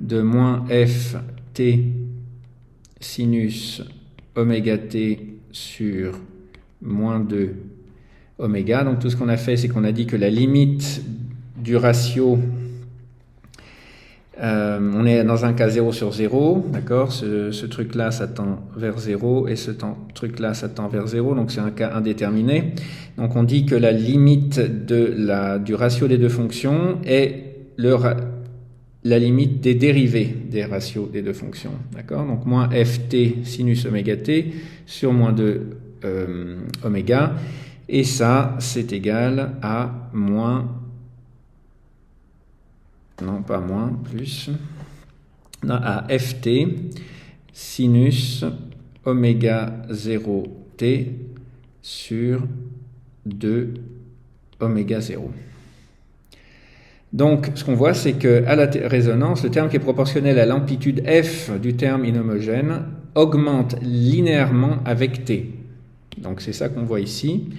de moins f t sinus oméga t sur moins 2 oméga. Donc tout ce qu'on a fait, c'est qu'on a dit que la limite du ratio, on est dans un cas 0 sur 0, d'accord, ce truc-là, ça tend vers 0, et ce truc-là, ça tend vers 0, donc c'est un cas indéterminé. Donc on dit que la limite du ratio des deux fonctions est la limite des dérivés des ratios des deux fonctions, d'accord. Donc moins ft sinus oméga t sur moins 2 oméga, et ça, c'est égal à moins... non, pas moins, plus, non, à ft sinus oméga 0 t sur 2 oméga 0. Donc, ce qu'on voit, c'est qu'à la résonance, le terme qui est proportionnel à l'amplitude f du terme inhomogène augmente linéairement avec t. Donc, c'est ça qu'on voit ici.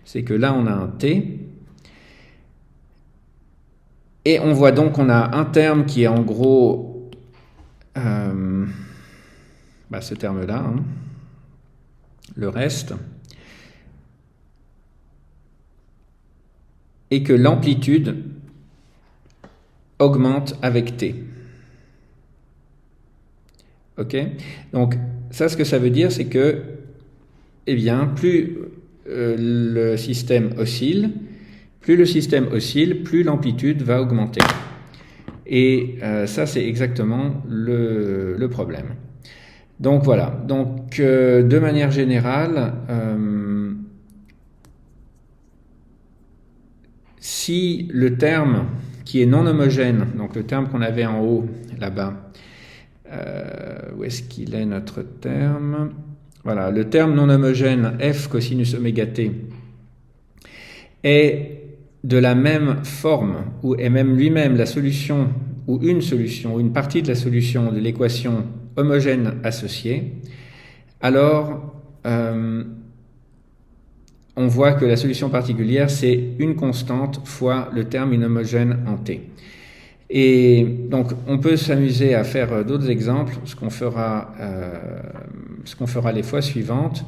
C'est que là, on a un t. Et on voit donc qu'on a un terme qui est en gros ce terme-là, hein, le reste, et que l'amplitude augmente avec t. Ok? Donc ça, ce que ça veut dire, c'est que, eh bien, plus le système oscille, plus l'amplitude va augmenter. Et ça, c'est exactement le problème. Donc voilà. Donc de manière générale, si le terme qui est non homogène, donc le terme qu'on avait en haut là-bas, où est-ce qu'il est notre terme? Voilà, le terme non homogène f cosinus oméga t est de la même forme, ou est même lui-même la solution, ou une partie de la solution de l'équation homogène associée, alors on voit que la solution particulière, c'est une constante fois le terme inhomogène en t. Et donc, on peut s'amuser à faire d'autres exemples, ce qu'on fera les fois suivantes.